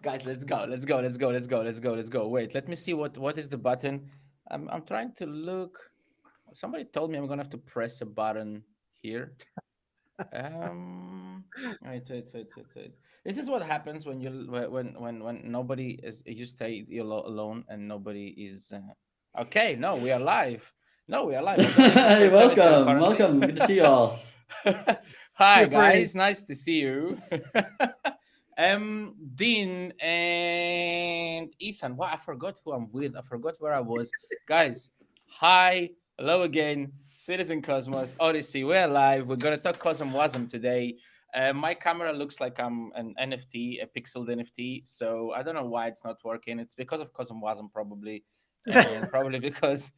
Guys, let's go. Let's go. Let's go. Let's go. Let's go. Let's go. Wait, let me see what is the button. I'm trying to look. Somebody told me I'm gonna have to press a button here. Wait. This is what happens when when nobody is you stay alone and nobody is. Okay, no, we are live. No, we are live. I don't need to Hey, press anything welcome, apparently. welcome. Good to see you all. Hi You're free. guys, nice to see you. Dean and Ethan. Wow, I forgot who I'm with. I forgot where I was. Guys, hi, hello again. Citizen Cosmos, Odyssey, we're live. We're gonna talk CosmWasm today. My camera looks like I'm an NFT, a pixeled NFT. So I don't know why it's not working. It's because of CosmWasm probably, and probably because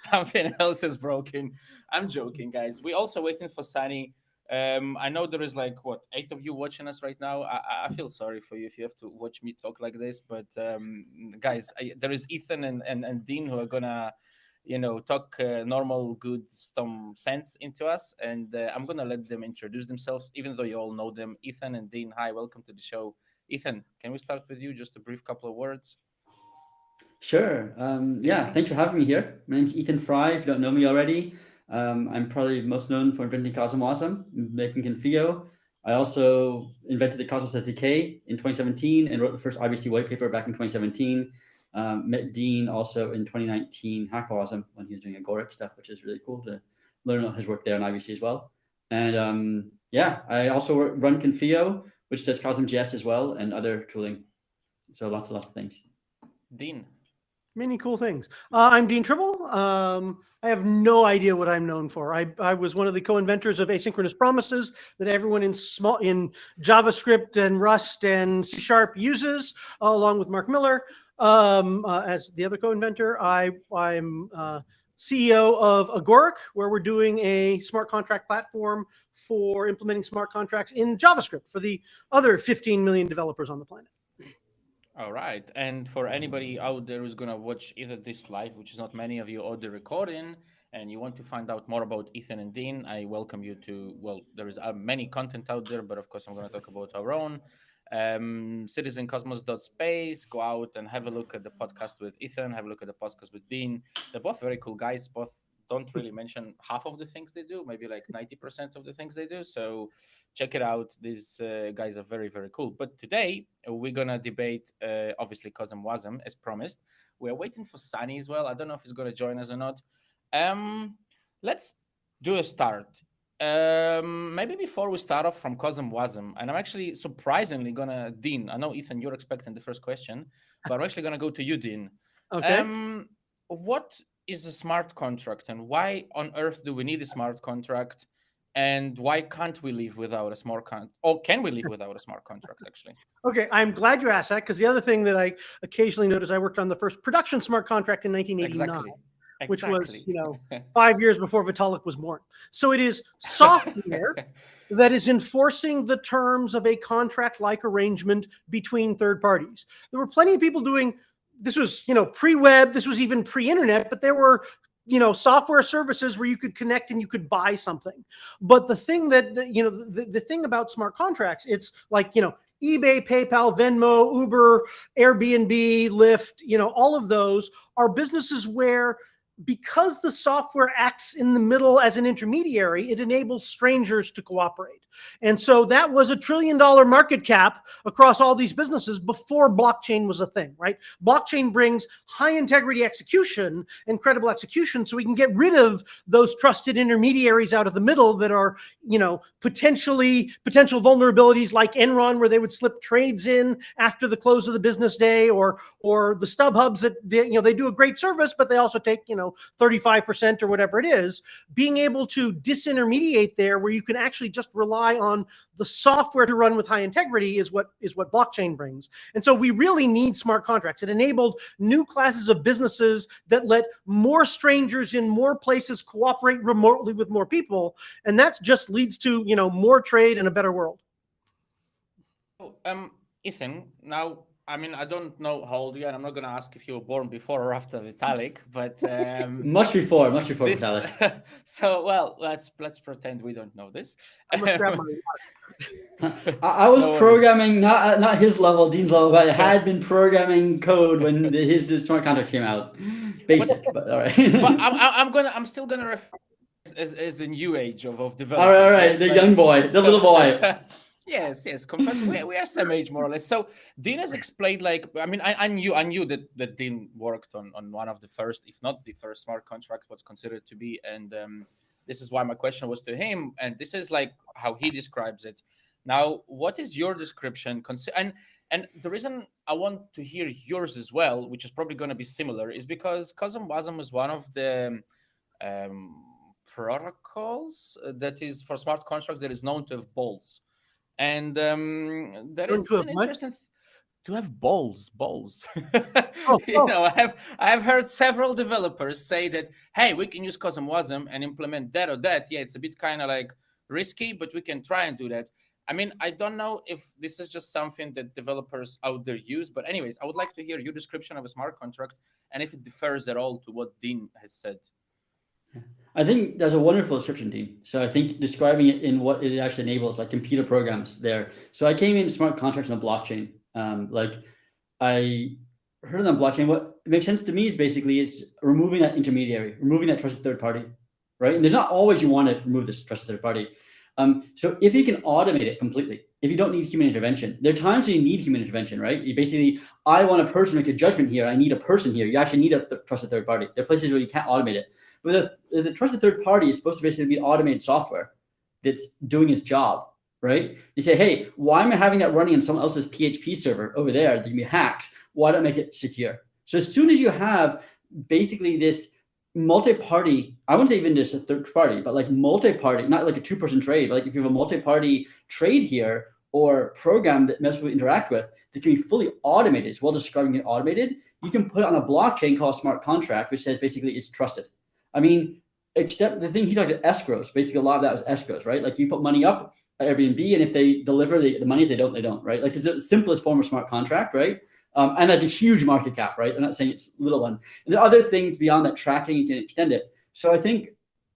something else is broken. I'm joking, guys. We're also waiting for Sunny. I know there is like what 8 of you watching us right now. I feel sorry for you if you have to watch me talk like this, but guys, there is Ethan and Dean who are gonna, talk normal, good, some sense into us, and I'm gonna let them introduce themselves, even though you all know them. Ethan and Dean, hi, welcome to the show. Ethan, can we start with you? Just a brief couple of words. Sure. Yeah, thanks for having me here. My name's Ethan Frey. If you don't know me already, I'm probably most known for inventing CosmWasm, making Confio. I also invented the Cosmos SDK in 2017 and wrote the first IBC white paper back in 2017. Met Dean also in 2019 Hackwasm when he was doing Agoric stuff, which is really cool to learn his work there on IBC as well. And yeah, I also run Confio, which does CosmJS as well and other tooling. So lots and lots of things. Dean. Many cool things. I'm Dean Tribble. I have no idea what I'm known for. I was one of the co-inventors of asynchronous promises that everyone in JavaScript and Rust and C# uses, along with Mark Miller as the other co-inventor. I'm CEO of Agoric, where we're doing a smart contract platform for implementing smart contracts in JavaScript for the other 15 million developers on the planet. All right. And for anybody out there who's going to watch either this live, which is not many of you, or the recording, and you want to find out more about Ethan and Dean, I welcome you to, well, there is many content out there, but of course, I'm going to talk about our own. CitizenCosmos.space, go out and have a look at the podcast with Ethan, have a look at the podcast with Dean. They're both very cool guys. Both don't really mention half of the things they do, maybe like 90% of the things they do. So check it out. These guys are very, very cool. But today we're gonna debate, obviously, CosmWasm as promised. We're waiting for Sunny as well. I don't know if he's gonna join us or not. Let's do a start. Maybe before we start off from CosmWasm, and I'm actually surprisingly gonna Dean. I know Ethan, you're expecting the first question, but I'm actually gonna go to you, Dean. Okay. What is a smart contract, and why on earth do we need a smart contract? And why can't we live without a smart contract? Or can we live without a smart contract, actually? Okay, I'm glad you asked that, because the other thing that I occasionally notice, I worked on the first production smart contract in 1989, which was 5 years before Vitalik was born. So it is software that is enforcing the terms of a contract-like arrangement between third parties. There were plenty of people doing this. Was pre-web, this was even pre-internet, but there were software services where you could connect and you could buy something. But the thing the thing about smart contracts, it's like eBay, PayPal, Venmo, Uber, Airbnb, Lyft, all of those are businesses where, because the software acts in the middle as an intermediary, it enables strangers to cooperate. And so that was $1 trillion market cap across all these businesses before blockchain was a thing, right? Blockchain brings high integrity execution and credible execution, so we can get rid of those trusted intermediaries out of the middle that are, potential vulnerabilities like Enron, where they would slip trades in after the close of the business day, or the StubHubs that they do a great service, but they also take 35% or whatever it is. Being able to disintermediate there, where you can actually just rely on the software to run with high integrity, is what blockchain brings. And so we really need smart contracts. It enabled new classes of businesses that let more strangers in more places cooperate remotely with more people, and that just leads to more trade and a better world. Oh, Ethan, now, I mean, I don't know how old you are. I'm not going to ask if you were born before or after Vitalik, but much before Vitalik. So, well, let's pretend we don't know this. I must grab my water. I was programming, not his level, Dean's level, but I had been programming code when his smart contracts came out. Basic, but all right. But I'm still gonna refer as the new age of development. All right, the young boy, the little boy. Yes, compared to we are same age more or less. So Dean has explained, like, I mean, I knew that Dean worked on one of the first, if not the first, smart contract what's considered to be, and this is why my question was to him, and this is like how he describes it. Now, what is your description? And the reason I want to hear yours as well, which is probably going to be similar, is because CosmWasm is one of the protocols that is for smart contracts that is known to have balls. And that is an interesting to have balls. You know, I have heard several developers say that, hey, we can use CosmWasm and implement that or that. Yeah, it's a bit kind of like risky, but we can try and do that. I mean, I don't know if this is just something that developers out there use, but anyways, I would like to hear your description of a smart contract and if it differs at all to what Dean has said. I think that's a wonderful description, Dean. So I think describing it in what it actually enables, like computer programs there. So I came in smart contracts on a blockchain. Like I heard on blockchain, what makes sense to me is basically it's removing that intermediary, removing that trusted third party, right? And there's not always you want to remove this trusted third party. So if you can automate it completely, if you don't need human intervention, there are times when you need human intervention, right? You basically, I want a person to make a judgment here. I need a person here. You actually need a trusted third party. There are places where you can't automate it. But the trusted third party is supposed to basically be automated software that's doing its job, right? You say, hey, why am I having that running on someone else's PHP server over there that can be hacked? Why don't I make it secure? So as soon as you have basically this multi-party, I wouldn't say even just a third party, but like multi-party, not like a two-person trade, but like if you have a multi-party trade here or program that most people interact with that can be fully automated, as well as describing it automated, you can put it on a blockchain called smart contract, which says basically it's trusted. I mean, except the thing he talked about escrows, basically a lot of that was escrows, right? Like you put money up at Airbnb and if they deliver the money, if they don't, right? Like it's the simplest form of smart contract, right? And that's a huge market cap, right? I'm not saying it's a little one. And there are other things beyond that tracking, you can extend it. So I think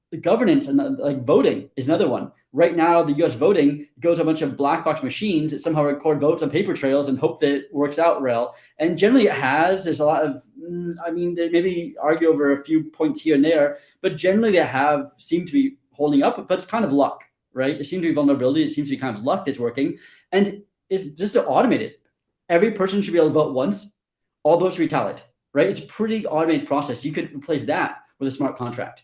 the governance and like voting is another one. Right now, the US voting goes to a bunch of black box machines that somehow record votes on paper trails and hope that it works out well. And generally it has. There's a lot of, I mean, they maybe argue over a few points here and there, but generally they seem to be holding up, but it's kind of luck, right? It seems to be vulnerability. It seems to be kind of luck that's working. And it's just to automate it. Every person should be able to vote once. All votes retaliate, right? It's a pretty automated process. You could replace that with a smart contract,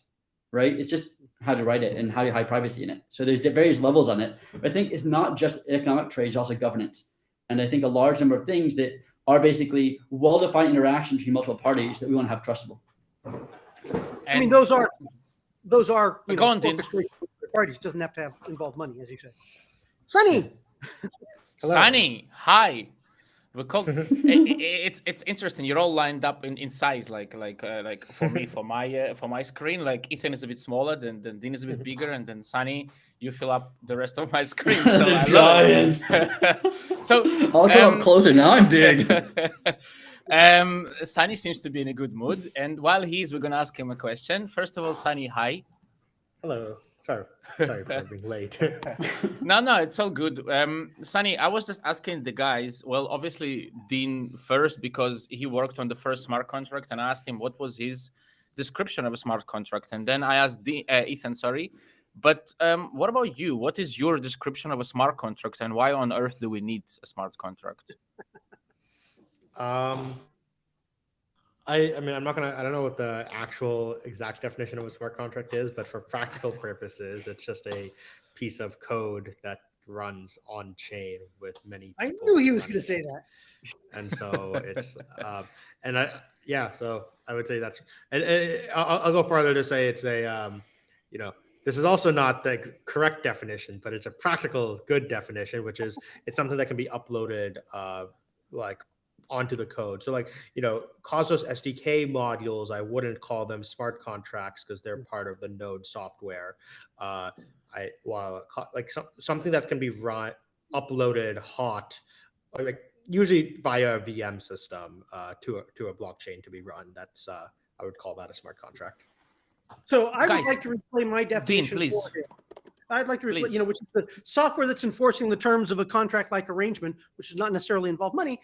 right? It's just how to write it and how to hide privacy in it. So there's various levels on it. But I think it's not just economic trade, it's also governance. And I think a large number of things that are basically well-defined interactions between multiple parties that we want to have trustable. I mean, those are you know, orchestration parties. It doesn't have to involve money, as you said. Sunny. Sunny, hi. We call it's interesting. You're all lined up in size, like for me, for my screen. Like Ethan is a bit smaller, then Dean is a bit bigger, and then Sunny, you fill up the rest of my screen. So I giant. So I'll come up closer. Now I'm big. Sunny seems to be in a good mood, and while we're gonna ask him a question. First of all, Sunny, hi. Hello. Sorry for being late. No, it's all good. Sunny, I was just asking the guys. Well, obviously Dean first because he worked on the first smart contract, and I asked him what was his description of a smart contract, and then I asked Ethan. Sorry, but what about you? What is your description of a smart contract, and why on earth do we need a smart contract? I mean, I don't know what the actual exact definition of a smart contract is, but for practical purposes, it's just a piece of code that runs on chain with many people. I knew he was going to say that. And so it's, so I would say that's, and I'll go farther to say it's a, this is also not the correct definition, but it's a practical good definition, which is it's something that can be uploaded onto the code. So Cosmos SDK modules, I wouldn't call them smart contracts because they're part of the node software. Something that can be uploaded hot, usually via a VM system to a blockchain to be run. That's I would call that a smart contract. So I would like to replay my definition. Dean, please. I'd like to replace, which is the software that's enforcing the terms of a contract-like arrangement, which does not necessarily involve money,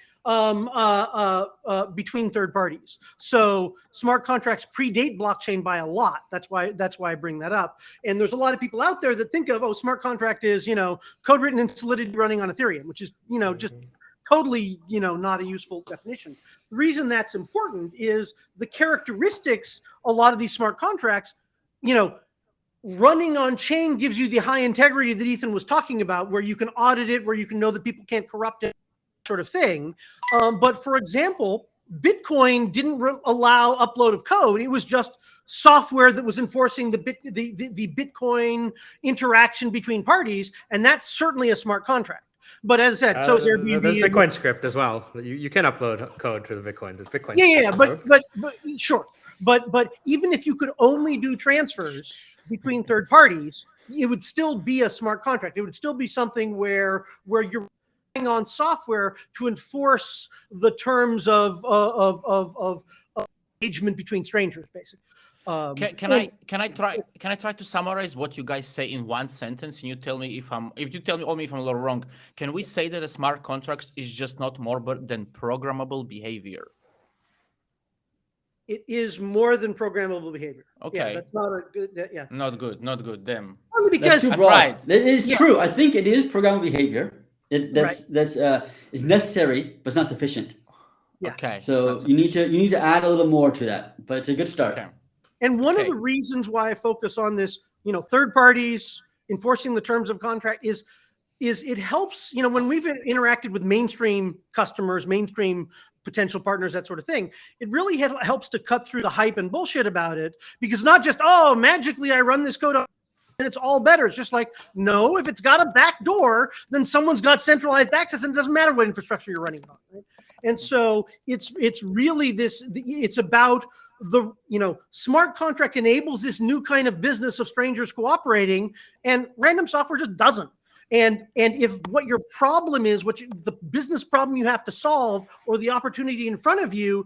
between third parties. So smart contracts predate blockchain by a lot. That's why I bring that up. And there's a lot of people out there that think of, oh, smart contract is, code written in Solidity running on Ethereum, which is, just totally, not a useful definition. The reason that's important is the characteristics, a lot of these smart contracts, running on chain gives you the high integrity that Ethan was talking about, where you can audit it, where you can know that people can't corrupt it, sort of thing. But for example, Bitcoin didn't allow upload of code. It was just software that was enforcing the Bitcoin interaction between parties, and that's certainly a smart contract. But as I said, so is Airbnb. There's Bitcoin script as well. You can upload code to the Bitcoin. There's Bitcoin. Yeah, but sure. But even if you could only do transfers between third parties, it would still be a smart contract. It would still be something where you're relying on software to enforce the terms of engagement between strangers, basically. Can I try to summarize what you guys say in one sentence, and you tell me if you tell me only if I'm wrong? Can we say that a smart contract is just not more than programmable behavior? It is more than programmable behavior. Okay, yeah, that's not a good. Yeah, not good. Damn. Only because that's too broad. It is true. I think it is programmable behavior. That's is necessary, but it's not sufficient. Yeah. Okay. So you need to add a little more to that, but it's a good start. Okay. And one of the reasons why I focus on this, third parties enforcing the terms of contract is it helps, when we've interacted with mainstream customers, mainstream potential partners, that sort of thing, it really helps to cut through the hype and bullshit about it, because not just, oh, magically I run this code and it's all better. It's just like, no, if it's got a back door, then someone's got centralized access, and it doesn't matter what infrastructure you're running on. Right? And so it's really it's about the, smart contract enables this new kind of business of strangers cooperating, and random software just doesn't. And if what your problem is, the business problem you have to solve, or the opportunity in front of you,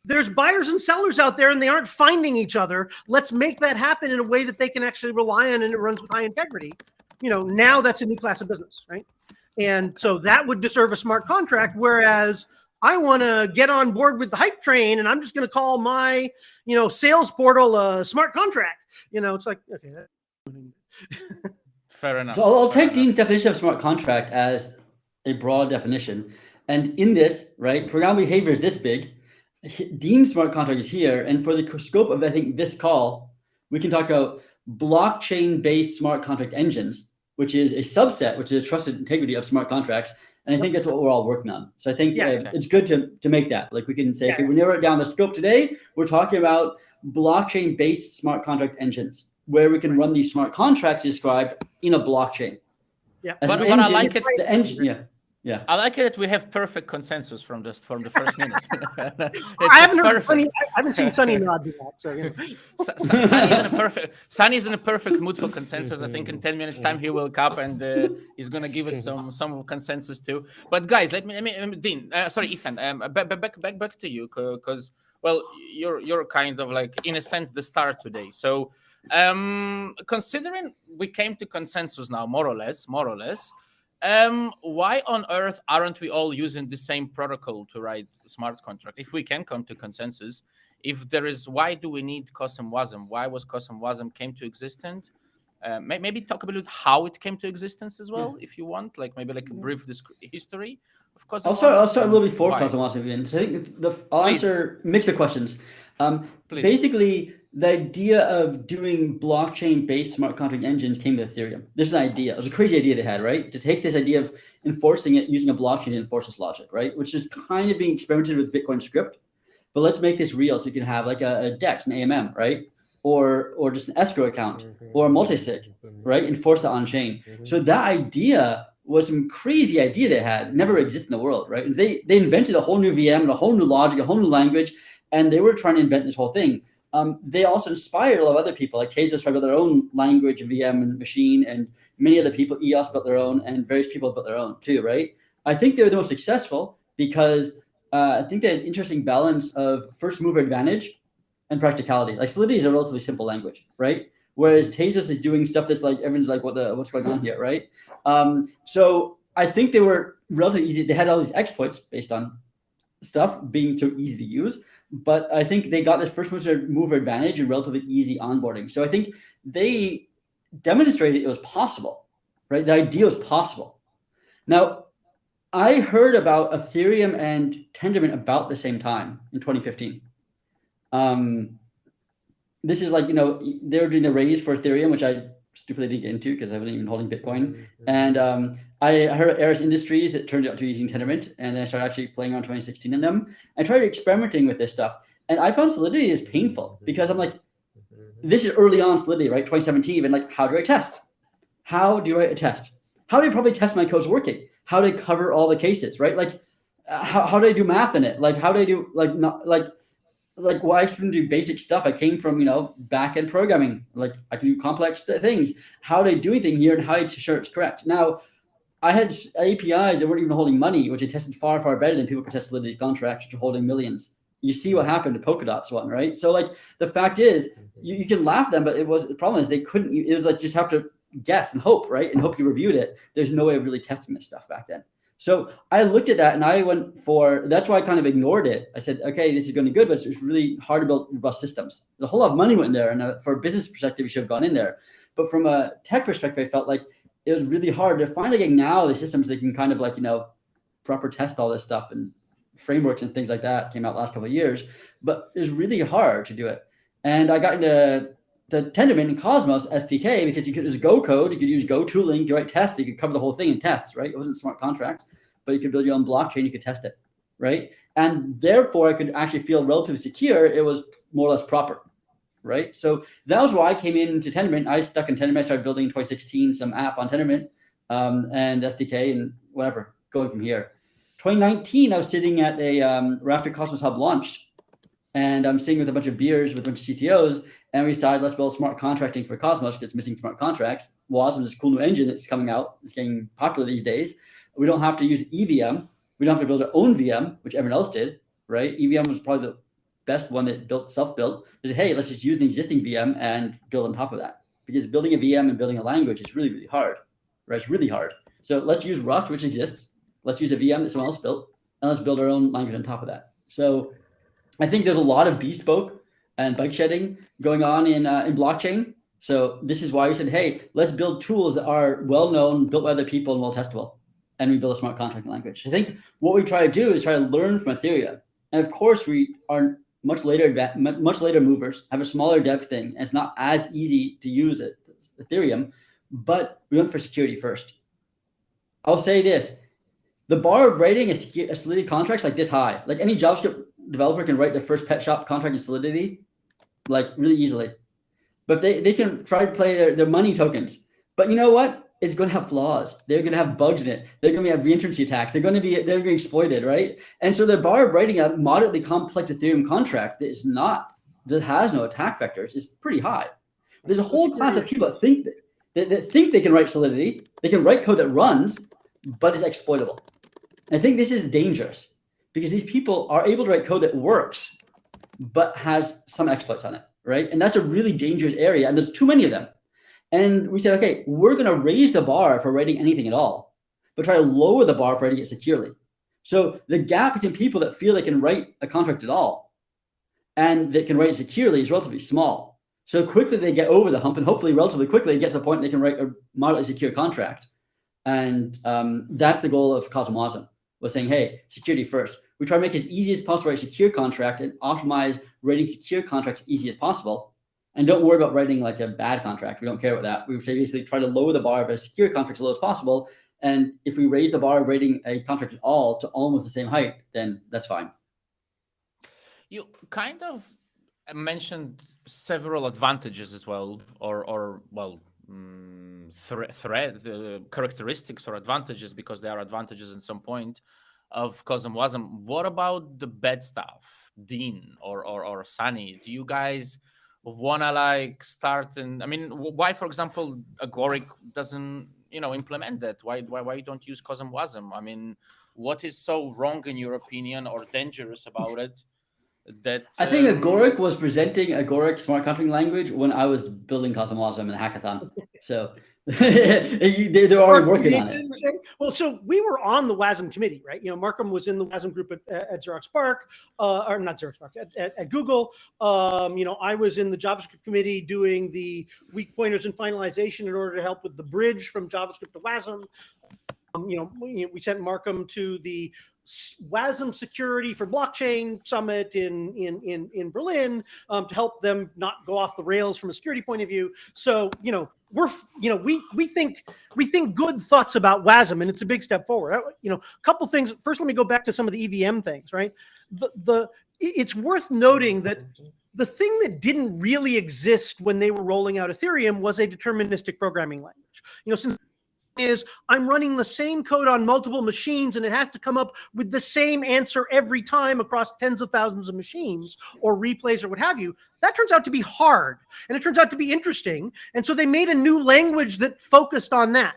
there's buyers and sellers out there and they aren't finding each other. Let's make that happen in a way that they can actually rely on, and it runs with high integrity. Now that's a new class of business, right? And so that would deserve a smart contract, whereas I want to get on board with the hype train, and I'm just going to call my, sales portal a smart contract. It's like, okay. Fair enough. So I'll take Dean's definition of smart contract as a broad definition. And in this, right, programmable behavior is this big. Dean's smart contract is here. And for the scope of, I think, this call, we can talk about blockchain-based smart contract engines, which is a subset, which is a trusted integrity of smart contracts. And I think that's what we're all working on. So I think it's good to make that. Like we can say, okay, we narrow it down the scope today. We're talking about blockchain-based smart contract engines, where we can run these smart contracts described in a blockchain. Yeah, but I like it. The engine, yeah. I like it that we have perfect consensus from the first minute. I haven't seen Sunny nod to that. So Sunny is in a perfect mood for consensus. I think in 10 minutes time he will come and he's gonna give us some consensus too. But guys, let me Dean, Ethan, back to you, because you're kind of like, in a sense, the star today. So considering we came to consensus now, more or less, why on earth aren't we all using the same protocol to write smart contract? If we can come to consensus, why do we need CosmWasm? Why was CosmWasm came to existence? Maybe talk a bit about how it came to existence as well, if you want, like maybe like a brief history of CosmWasm. I'll start a little before CosmWasm. So I think I'll answer mix the questions. Basically, the idea of doing blockchain-based smart contract engines came to Ethereum. This is an idea. It was a crazy idea they had, right? To take this idea of enforcing it using a blockchain to enforce this logic, right? Which is kind of being experimented with Bitcoin script. But let's make this real, so you can have like a DEX, an AMM, right? Or just an escrow account or a multi-sig, right? Enforce that on chain. So that idea was some crazy idea they had, never existed in the world, right? And they invented a whole new VM and a whole new logic, a whole new language, and they were trying to invent this whole thing. They also inspired a lot of other people, like Tezos tried to build their own language, VM and machine, and many other people, EOS built their own, and various people built their own too, right? I think they were the most successful because I think they had an interesting balance of first mover advantage and practicality. Like Solidity is a relatively simple language, right? whereas Tezos is doing stuff that's like everyone's like, what's going on here, right? So I think they were relatively easy. They had all these exploits based on stuff being so easy to use, but I think they got this first mover advantage and relatively easy onboarding. So I think they demonstrated it was possible, right? The idea was possible. Now, I heard about Ethereum and Tendermint about the same time in 2015. This is like, they were doing the raise for Ethereum, which I stupidly didn't get into because I wasn't even holding Bitcoin. And I heard of Eris Industries that turned out to using Tendermint, and then I started actually playing around 2016 in them. I tried experimenting with this stuff, and I found Solidity is painful because I'm like, this is early on Solidity, right? 2017, and like, how do I test? How do you write a test? How do I probably test my code's working? How do I cover all the cases, right? Like, how do I do math in it? Like, how do I do well, I can do basic stuff. I came from, back-end programming. Like, I can do complex things. How do I do anything here, and how do I ensure it's correct? Now, I had APIs that weren't even holding money, which I tested far, far better than people could test Solidity contracts, which are holding millions. You see what happened to Polkadot's one, right? So, like, the fact is, you can laugh at them, but the problem is they couldn't. It was like just have to guess and hope, right? And hope you reviewed it. There's no way of really testing this stuff back then. So I looked at that and I went that's why I kind of ignored it. I said, okay, this is going to be good, but it's really hard to build robust systems. A whole lot of money went in there, and for a business perspective, you should have gone in there. But from a tech perspective, I felt like it was really hard to finally get now the systems that can kind of like, proper test all this stuff, and frameworks and things like that came out last couple of years, but it was really hard to do it. And I got into the Tendermint and Cosmos SDK because you could use Go code, you could use Go tooling, you write tests, you could cover the whole thing in tests, right? It wasn't smart contracts, but you could build your own blockchain, you could test it, right? And therefore, I could actually feel relatively secure. It was more or less proper, right? So that was why I came into Tendermint. I stuck in Tendermint, started building in 2016 some app on Tendermint and SDK and whatever, going from here. 2019, I was sitting at after Cosmos Hub launched, and I'm sitting with a bunch of beers with a bunch of CTOs, and we decided let's build smart contracting for Cosmos because it's missing smart contracts. Wasm is a cool new engine that's coming out. It's getting popular these days. We don't have to use EVM. We don't have to build our own VM, which everyone else did, right? EVM was probably the best one that self-built. They said, hey, let's just use an existing VM and build on top of that. Because building a VM and building a language is really, really hard, right? It's really hard. So let's use Rust, which exists. Let's use a VM that someone else built, and let's build our own language on top of that. So I think there's a lot of bespoke and bug shedding going on in blockchain. So this is why we said, hey, let's build tools that are well-known, built by other people, and well-testable. And we build a smart contract language. I think what we try to do is try to learn from Ethereum. And of course, we are much later movers, have a smaller dev thing, and it's not as easy to use it, Ethereum, but we went for security first. I'll say this. The bar of writing a Solidity contract is like this high. Like any JavaScript developer can write their first pet shop contract in Solidity, like really easily. But they can try to play their money tokens. But you know what? It's going to have flaws. They're going to have bugs in it. They're going to have reentrancy attacks. They're going to be exploited, right? And so the bar of writing a moderately complex Ethereum contract that has no attack vectors is pretty high. There's a whole class of people that think they can write Solidity. They can write code that runs, but is exploitable. And I think this is dangerous because these people are able to write code that works, but has some exploits on it, right? And that's a really dangerous area. And there's too many of them. And we said, okay, we're going to raise the bar for writing anything at all, but try to lower the bar for writing it securely. So the gap between people that feel they can write a contract at all and that can write it securely is relatively small. So quickly they get over the hump, and hopefully relatively quickly get to the point they can write a moderately secure contract. And that's the goal of CosmWasm, was saying, hey, security first. We try to make it as easy as possible to write a secure contract and optimize writing secure contracts as easy as possible. And don't worry about writing like a bad contract. We don't care about that. We basically try to lower the bar of a secure contract as low as possible. And if we raise the bar of rating a contract at all to almost the same height, then that's fine. You kind of mentioned several advantages as well, characteristics or advantages, because there are advantages at some point of CosmWasm. What about the bad stuff, Dean or Sunny? Do you guys wanna like start? And I mean, why, for example, Agoric doesn't implement that? Why don't use CosmWasm? I mean, what is so wrong in your opinion or dangerous about it that I think Agoric was presenting Agoric smart contracting language when I was building CosmWasm in a hackathon. So they're already working on it. Well, so we were on the WASM committee, right? Markham was in the WASM group at Xerox PARC, or not Xerox PARC, at Google. I was in the JavaScript committee doing the weak pointers and finalization in order to help with the bridge from JavaScript to WASM. We sent Markham to the WASM Security for Blockchain Summit in Berlin to help them not go off the rails from a security point of view. So we think good thoughts about WASM, and it's a big step forward. A couple things. First, let me go back to some of the EVM things. Right, it's worth noting that the thing that didn't really exist when they were rolling out Ethereum was a deterministic programming language. Since is I'm running the same code on multiple machines and it has to come up with the same answer every time across tens of thousands of machines or replays or what have you. That turns out to be hard, and it turns out to be interesting. And so they made a new language that focused on that.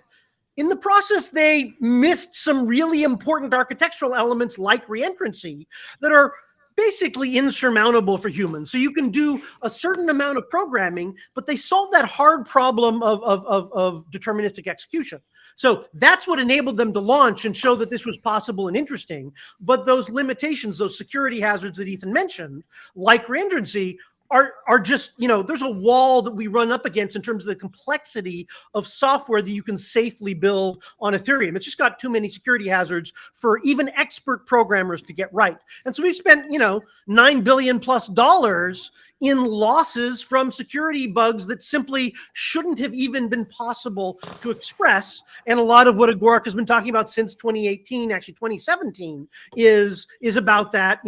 In the process, they missed some really important architectural elements like reentrancy that are basically insurmountable for humans. So you can do a certain amount of programming, but they solve that hard problem of deterministic execution. So that's what enabled them to launch and show that this was possible and interesting. But those limitations, those security hazards that Ethan mentioned, like reentrancy, are just, there's a wall that we run up against in terms of the complexity of software that you can safely build on Ethereum. It's just got too many security hazards for even expert programmers to get right. And so we spent, $9 billion plus in losses from security bugs that simply shouldn't have even been possible to express. And a lot of what Agoric has been talking about since 2018, actually 2017, is about that.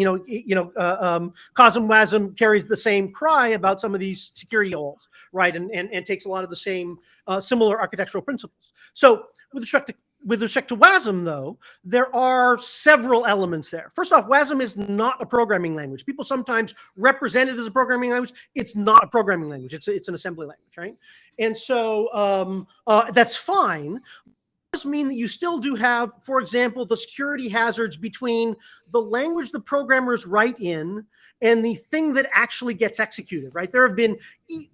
CosmWasm carries the same cry about some of these security holes, right? And takes a lot of the same similar architectural principles. So with respect to WASM, though, there are several elements there. First off, WASM is not a programming language. People sometimes represent it as a programming language. It's not a programming language. It's an assembly language, right? And so that's fine. It does mean that you still do have, for example, the security hazards between the language the programmers write in and the thing that actually gets executed, right? There have been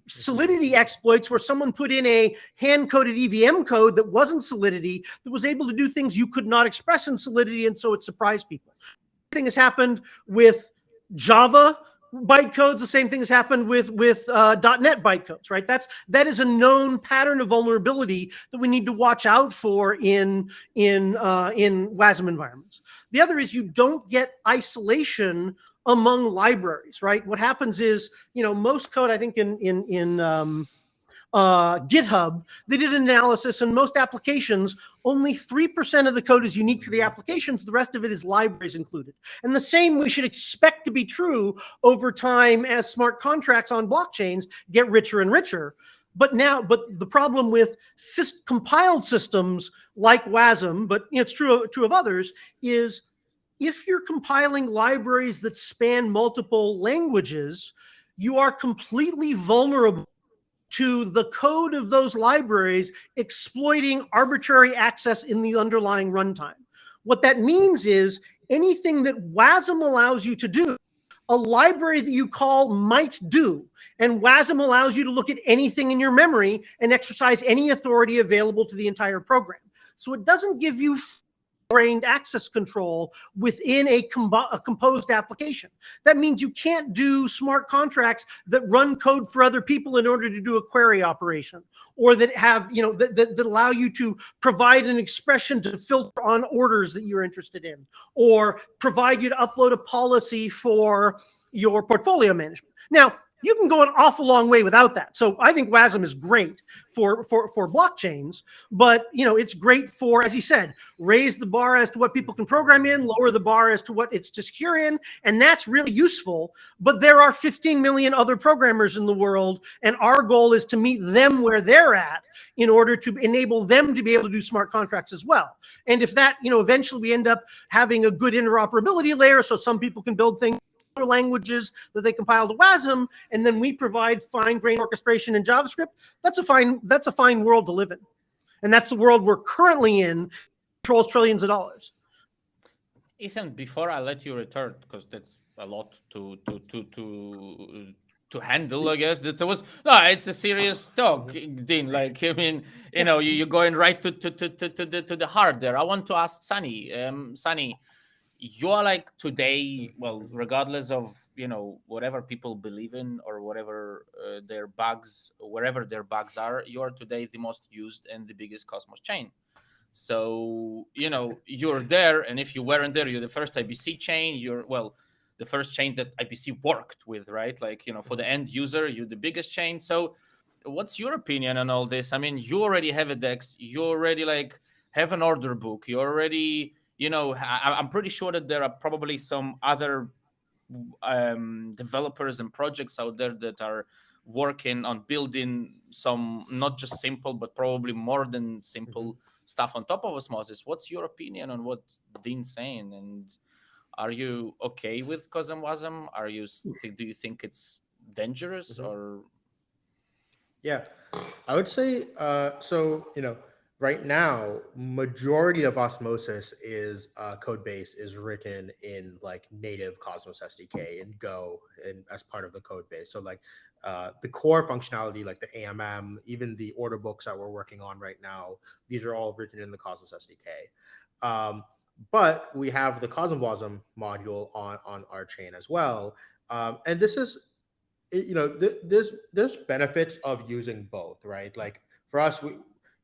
Solidity exploits where someone put in a hand-coded EVM code that wasn't Solidity, that was able to do things you could not express in Solidity, and so it surprised people. The same thing has happened with Java bytecodes. The same thing has happened with .NET bytecodes, right? That is a known pattern of vulnerability that we need to watch out for in WASM environments. The other is you don't get isolation among libraries, right? What happens is, most code, I think in GitHub, they did an analysis, and most applications, only 3% of the code is unique to the applications. The rest of it is libraries included. And the same we should expect to be true over time as smart contracts on blockchains get richer and richer. But the problem with compiled systems like WASM, but it's true of others, is if you're compiling libraries that span multiple languages, you are completely vulnerable to the code of those libraries exploiting arbitrary access in the underlying runtime. What that means is anything that WASM allows you to do, a library that you call might do. And WASM allows you to look at anything in your memory and exercise any authority available to the entire program. So it doesn't give you grained access control within a composed application. That means you can't do smart contracts that run code for other people in order to do a query operation, or that have, that allow you to provide an expression to filter on orders that you're interested in, or provide you to upload a policy for your portfolio management. Now, you can go an awful long way without that. So I think WASM is great for blockchains, but it's great for, as he said, raise the bar as to what people can program in, lower the bar as to what it's to secure in, and that's really useful. But there are 15 million other programmers in the world, and our goal is to meet them where they're at in order to enable them to be able to do smart contracts as well. And if that, eventually we end up having a good interoperability layer, so some people can build things languages that they compile to WASM, and then we provide fine-grained orchestration in JavaScript. That's a fine world to live in, and that's the world we're currently in. Controls trillions of dollars. Ethan, before I let you return, because that's a lot to handle, I guess that was no. It's a serious talk, Dean. Like I mean, Yeah. you're going right to the heart there. I want to ask Sunny. Sunny, you are like today. Well, regardless of whatever people believe in or whatever their bugs, wherever their bugs are, you are today the most used and the biggest Cosmos chain. So you're there, and if you weren't there, you're the first IBC chain. You're the first chain that IBC worked with, right? Like for the end user, you're the biggest chain. So, what's your opinion on all this? I mean, you already have a DEX. You already like have an order book. You already, I'm pretty sure that there are probably some other developers and projects out there that are working on building some not just simple but probably more than simple stuff on top of Osmosis. What's your opinion on what Dean's saying? And are you okay with CosmWasm? Do you think it's dangerous or? Yeah, I would say so. Right now, majority of Osmosis is code base is written in like native Cosmos SDK and Go, and as part of the code base. So like the core functionality, like the AMM, even the order books that we're working on right now, these are all written in the Cosmos SDK. But we have the CosmWasm module on our chain as well, and this is there's benefits of using both, right? Like for us,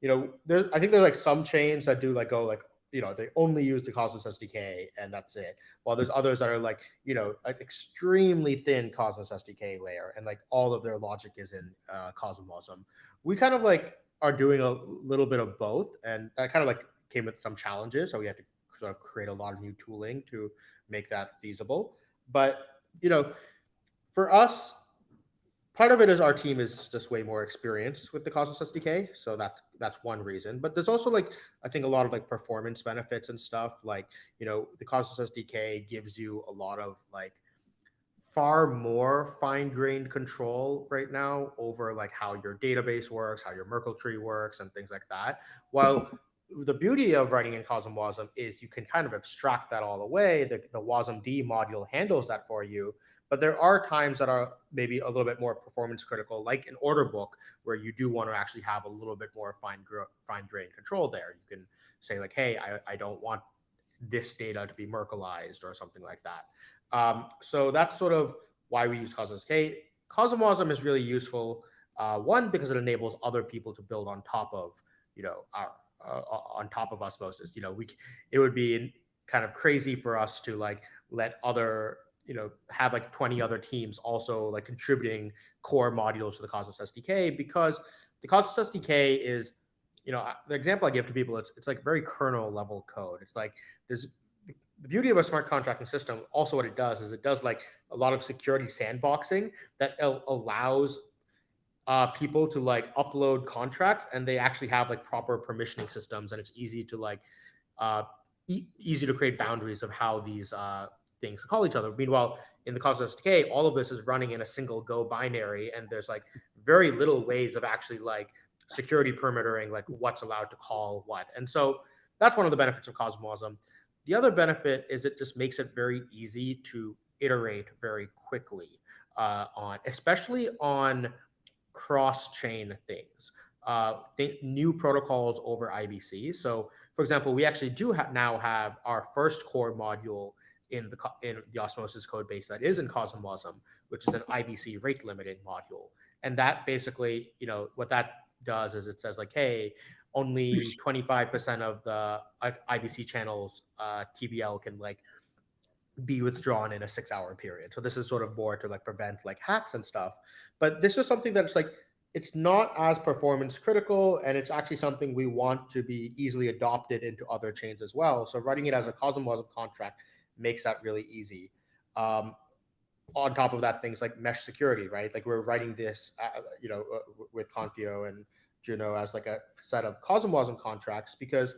I think there's like some chains that do like go like they only use the Cosmos SDK and that's it, while there's others that are like an extremely thin Cosmos SDK layer and like all of their logic is in CosmWasm. We kind of like are doing a little bit of both, and that kind of like came with some challenges, so we had to sort of create a lot of new tooling to make that feasible. But for us, part of it is our team is just way more experienced with the Cosmos SDK, so that's one reason. But there's also like I think a lot of like performance benefits and stuff. Like the Cosmos SDK gives you a lot of like far more fine-grained control right now over like how your database works, how your Merkle tree works, and things like that. While the beauty of writing in CosmWasm is you can kind of abstract that all away. The WasmD module handles that for you. But there are times that are maybe a little bit more performance critical, like an order book, where you do want to actually have a little bit more fine-grained control there. You can say like, hey, I don't want this data to be Merkleized or something like that. So that's sort of why we use Cosmos. CosmWasm is really useful. One, because it enables other people to build on top of our on top of Osmosis. It would be kind of crazy for us to like let other have like 20 other teams also like contributing core modules to the Cosmos SDK, because the Cosmos SDK is the example I give to people, it's like very kernel level code. It's like there's the beauty of a smart contracting system. Also, what it does is it does like a lot of security sandboxing that allows people to like upload contracts, and they actually have like proper permissioning systems, and it's easy to like easy to create boundaries of how these things call each other. Meanwhile, in the Cosmos SDK, all of this is running in a single Go binary, and there's like very little ways of actually like security perimetering like what's allowed to call what. And so that's one of the benefits of CosmWasm. The other benefit is it just makes it very easy to iterate very quickly especially on cross-chain things, new protocols over IBC. So, for example, we actually do now have our first core module in the Osmosis code base that is in CosmWasm, which is an IBC rate limiting module. And that basically, what that does is it says like, hey, only 25% of the IBC channels TVL can like be withdrawn in a 6-hour period. So this is sort of more to like prevent like hacks and stuff. But this is something that's like, it's not as performance critical, and it's actually something we want to be easily adopted into other chains as well. So writing it as a CosmWasm contract makes that really easy. On top of that, things like mesh security, right? Like we're writing this, with Confio and Juno as like a set of CosmWasm contracts, because,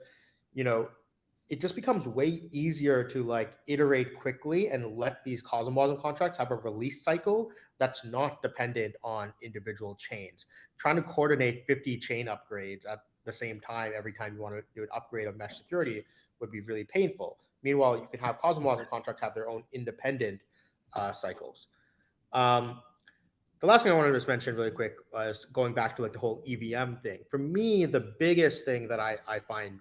it just becomes way easier to like iterate quickly and let these CosmWasm contracts have a release cycle that's not dependent on individual chains. Trying to coordinate 50 chain upgrades at the same time every time you want to do an upgrade of mesh security would be really painful. Meanwhile, you can have CosmWasm contracts have their own independent cycles. The last thing I wanted to just mention really quick was going back to like the whole EVM thing. For me, the biggest thing that I find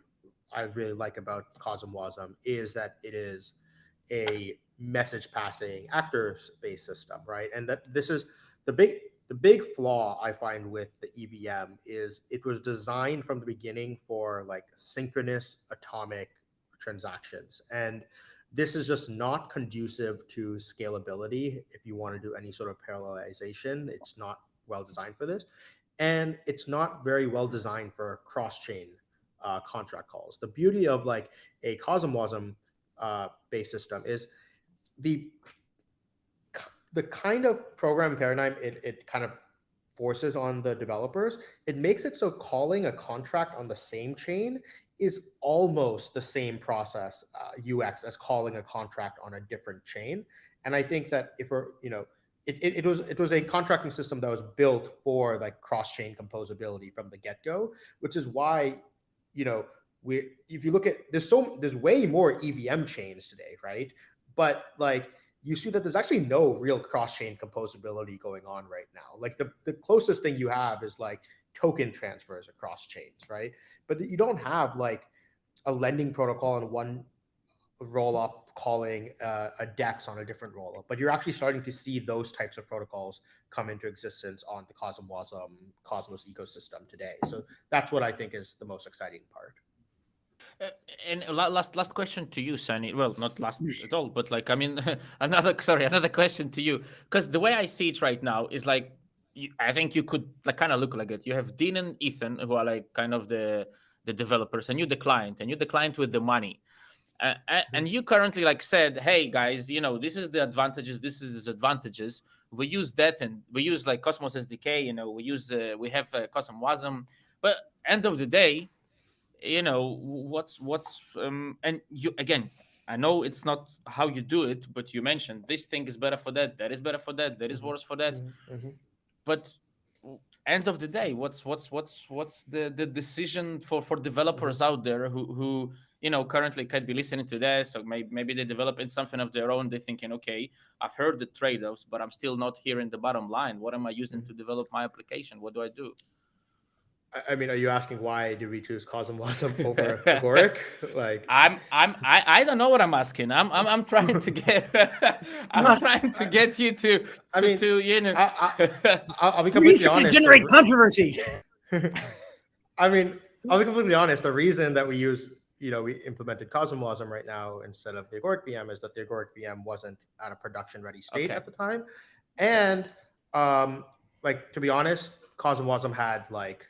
I really like about CosmWasm is that it is a message passing actor-based system, right? And that this is the big flaw I find with the EVM is it was designed from the beginning for like synchronous atomic transactions, and this is just not conducive to scalability. If you want to do any sort of parallelization, it's not well designed for this, and it's not very well designed for cross-chain contract calls. The beauty of like a CosmWasm based system is the kind of program paradigm it kind of forces on the developers. It makes it so calling a contract on the same chain is almost the same process UX as calling a contract on a different chain. And I think that if we're, it was a contracting system that was built for like cross-chain composability from the get-go, which is why, if you look at, there's way more EVM chains today, right? But like, you see that there's actually no real cross-chain composability going on right now. Like the closest thing you have is like token transfers across chains, right? But you don't have like a lending protocol in one roll-up calling a DEX on a different roll-up. But you're actually starting to see those types of protocols come into existence on the CosmWasm Cosmos ecosystem today. So that's what I think is the most exciting part. And last question to you, Sunny. Well, not last at all, but like, I mean, another question to you, because the way I see it right now is like, I think you could like kind of look like it. You have Dean and Ethan, who are like kind of the developers, and you're the client with the money. And you currently like said, hey guys, this is the advantages, this is the disadvantages. We use that, and we use like Cosmos SDK. We have CosmWasm, but end of the day, and you again, I know it's not how you do it, but you mentioned this thing is better for that is better for that is worse for that. But end of the day, what's the decision for developers out there who currently could be listening to this, or maybe they developing something of their own. They're thinking, okay, I've heard the trade-offs, but I'm still not hearing the bottom line. What am I using to develop my application? What do I do? I mean, are you asking why did we choose CosmWasm over Agoric? Like, I don't know what I'm asking. I'm trying to get trying to get you to. I mean, I'll be completely honest. Generate controversy. I mean, I'll be completely honest. The reason that we we implemented CosmWasm right now instead of the Agoric VM is that the Agoric VM wasn't at a production ready state at the time, and like, to be honest, CosmWasm had like,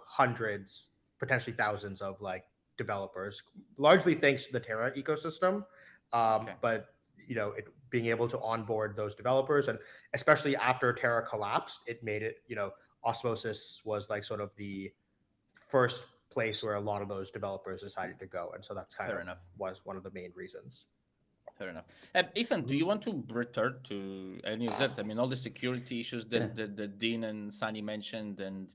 hundreds, potentially thousands of like developers, largely thanks to the Terra ecosystem. But, it being able to onboard those developers, and especially after Terra collapsed, it made it, Osmosis was like sort of the first place where a lot of those developers decided to go. And so that's was one of the main reasons. Fair enough. Ethan, do you want to return to any of that? I mean, all the security issues that Dean and Sunny mentioned, and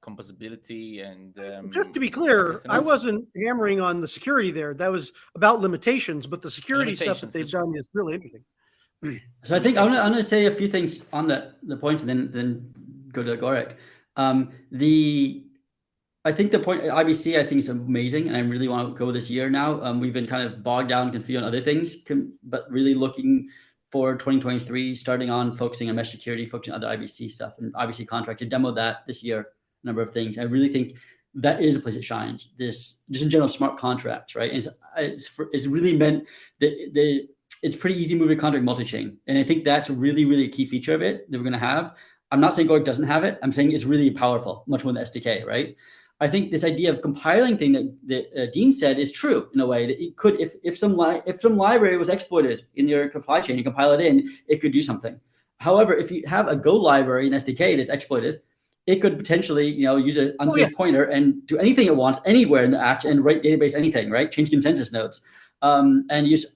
composability, and just to be clear, I wasn't hammering on the security there. That was about limitations, but the security stuff that they've done is really interesting. So I think I'm going to say a few things on the point, and then go to Agoric. I think the point IBC, I think, is amazing, and I really want to go this year now. We've been kind of bogged down, confused on other things, but really looking for 2023, starting on focusing on mesh security, focusing on other IBC stuff, and IBC contract to demo that this year. A number of things. I really think that is a place it shines. This just in general smart contracts, right? It's really meant that it's pretty easy moving contract multi-chain, and I think that's really, really a key feature of it that we're going to have. I'm not saying Agoric doesn't have it. I'm saying it's really powerful, much more than the SDK, right? I think this idea of compiling thing that Dean said is true in a way that it could, if some library was exploited in your supply chain, you compile it in, it could do something. However, if you have a Go library in SDK that's exploited, it could potentially, use an unsafe pointer and do anything it wants anywhere in the action and write database anything, right? Change consensus nodes, and use.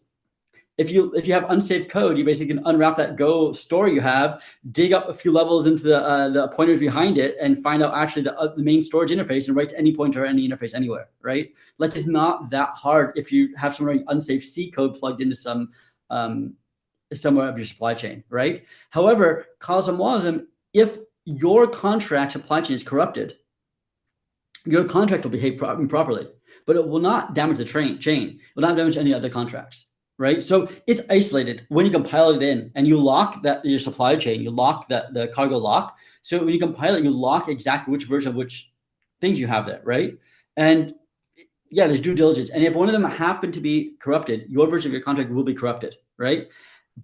if you have unsafe code, you basically can unwrap that Go story you have, dig up a few levels into the pointers behind it, and find out actually the main storage interface and write to any pointer or any interface anywhere, right? Like, it's not that hard if you have some unsafe C code plugged into some somewhere of your supply chain, right? However, CosmWasm, if your contract supply chain is corrupted, your contract will behave properly, but it will not damage the chain. It will not damage any other contracts. Right, so it's isolated when you compile it in, and you lock that your supply chain. You lock the cargo lock. So when you compile it, you lock exactly which version of which things you have there, right? And yeah, there's due diligence. And if one of them happen to be corrupted, your version of your contract will be corrupted, right?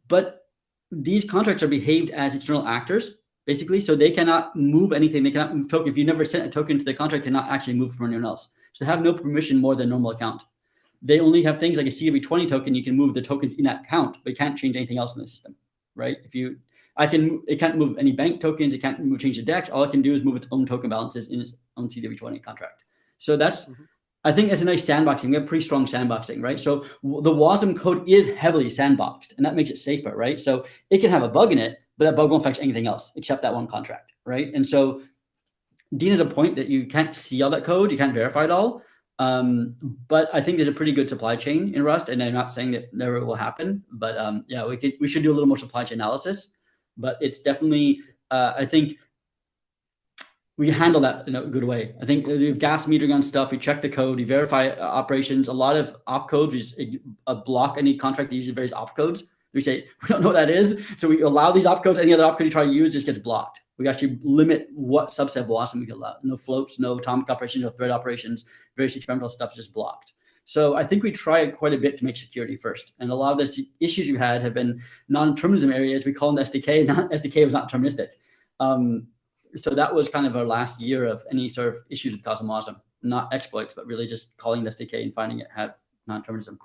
But these contracts are behaved as external actors, basically, so they cannot move anything. They cannot move token. If you never sent a token to the contract, cannot actually move from anyone else. So they have no permission more than normal account. They only have things like a CW20 token. You can move the tokens in that account, but you can't change anything else in the system, right? It can't move any bank tokens. It can't change the DEX. All it can do is move its own token balances in its own CW20 contract. So that's, I think that's a nice sandboxing. We have pretty strong sandboxing, right? So the WASM code is heavily sandboxed, and that makes it safer, right? So it can have a bug in it, but that bug won't affect anything else except that one contract, right? And so Dean has a point that you can't see all that code. You can't verify it all. But I think there's a pretty good supply chain in Rust, and I'm not saying that never will happen, but yeah, we should do a little more supply chain analysis. But it's definitely, I think we handle that in a good way. I think we have gas metering on stuff. We check the code. We verify operations. A lot of opcodes, we just block any contract that uses various opcodes. We say we don't know what that is, so we allow these opcodes. Any other opcode you try to use just gets blocked. We actually limit what subset of WASM we can allow. No floats, no atomic operations, no thread operations, various experimental stuff is just blocked. So I think we try quite a bit to make security first. And a lot of the issues you had have been non-determinism areas. We call them SDK. SDK was not deterministic. So that was kind of our last year of any sort of issues with CosmWasm. Not exploits, but really just calling the SDK and finding it have non-determinism,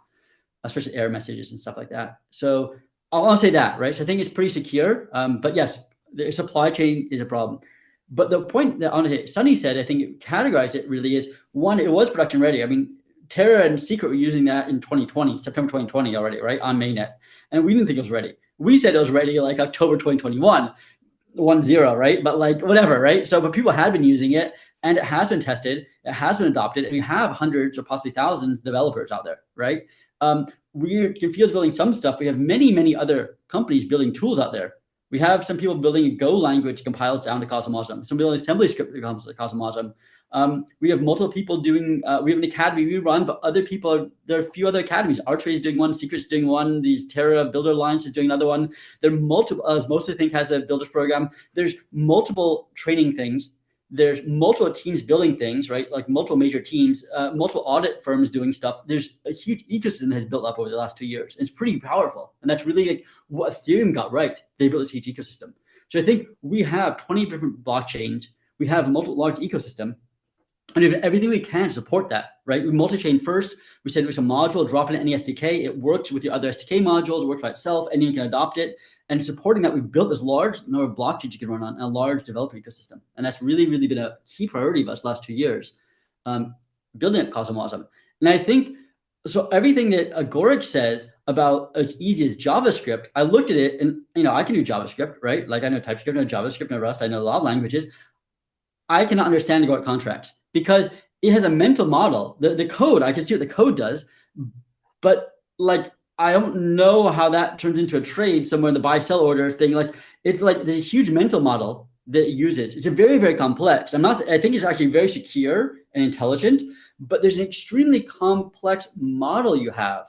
especially error messages and stuff like that. So I'll say that, right? So I think it's pretty secure. But yes, the supply chain is a problem. But the point that Sunny said, I think it categorized it really is, one, it was production ready. I mean, Terra and Secret were using that in 2020, September 2020 already, right, on mainnet. And we didn't think it was ready. We said it was ready like October 2021, 1.0, right? But like whatever, right? So, but people had been using it, and it has been tested, it has been adopted, and we have hundreds or possibly thousands of developers out there, right? Confio's building some stuff. We have many, many other companies building tools out there. We have some people building a Go language compiles down to CosmWasm. Some building assembly script that comes to CosmWasm. We have multiple people doing, we have an academy we run, but other people, there are a few other academies. Archway is doing one, Secret's doing one, these Terra Builder Alliance is doing another one. There are multiple, Osmosis I think has a builders program. There's multiple training things. There's multiple teams building things, right? Like multiple major teams, multiple audit firms doing stuff. There's a huge ecosystem that has built up over the last 2 years. It's pretty powerful. And that's really like what Ethereum got right. They built this huge ecosystem. So I think we have 20 different blockchains. We have a large ecosystem. And we have everything we can to support that, right? We multi-chain first. We said there's a module, drop it in any SDK. It works with your other SDK modules. It works by itself. Anyone can adopt it. And supporting that, we've built this large number of blockchains you can run on and a large developer ecosystem. And that's really, really been a key priority of us the last 2 years, building at CosmWasm. And I think, so everything that Agoric says about as easy as JavaScript, I looked at it and, I can do JavaScript, right? Like I know TypeScript, I know JavaScript, I know Rust, I know a lot of languages. I cannot understand Agoric contracts because it has a mental model. The code, I can see what the code does, but like, I don't know how that turns into a trade somewhere in the buy-sell order thing. Like, it's like there's a huge mental model that it uses. It's a very, very complex. I think it's actually very secure and intelligent, but there's an extremely complex model you have.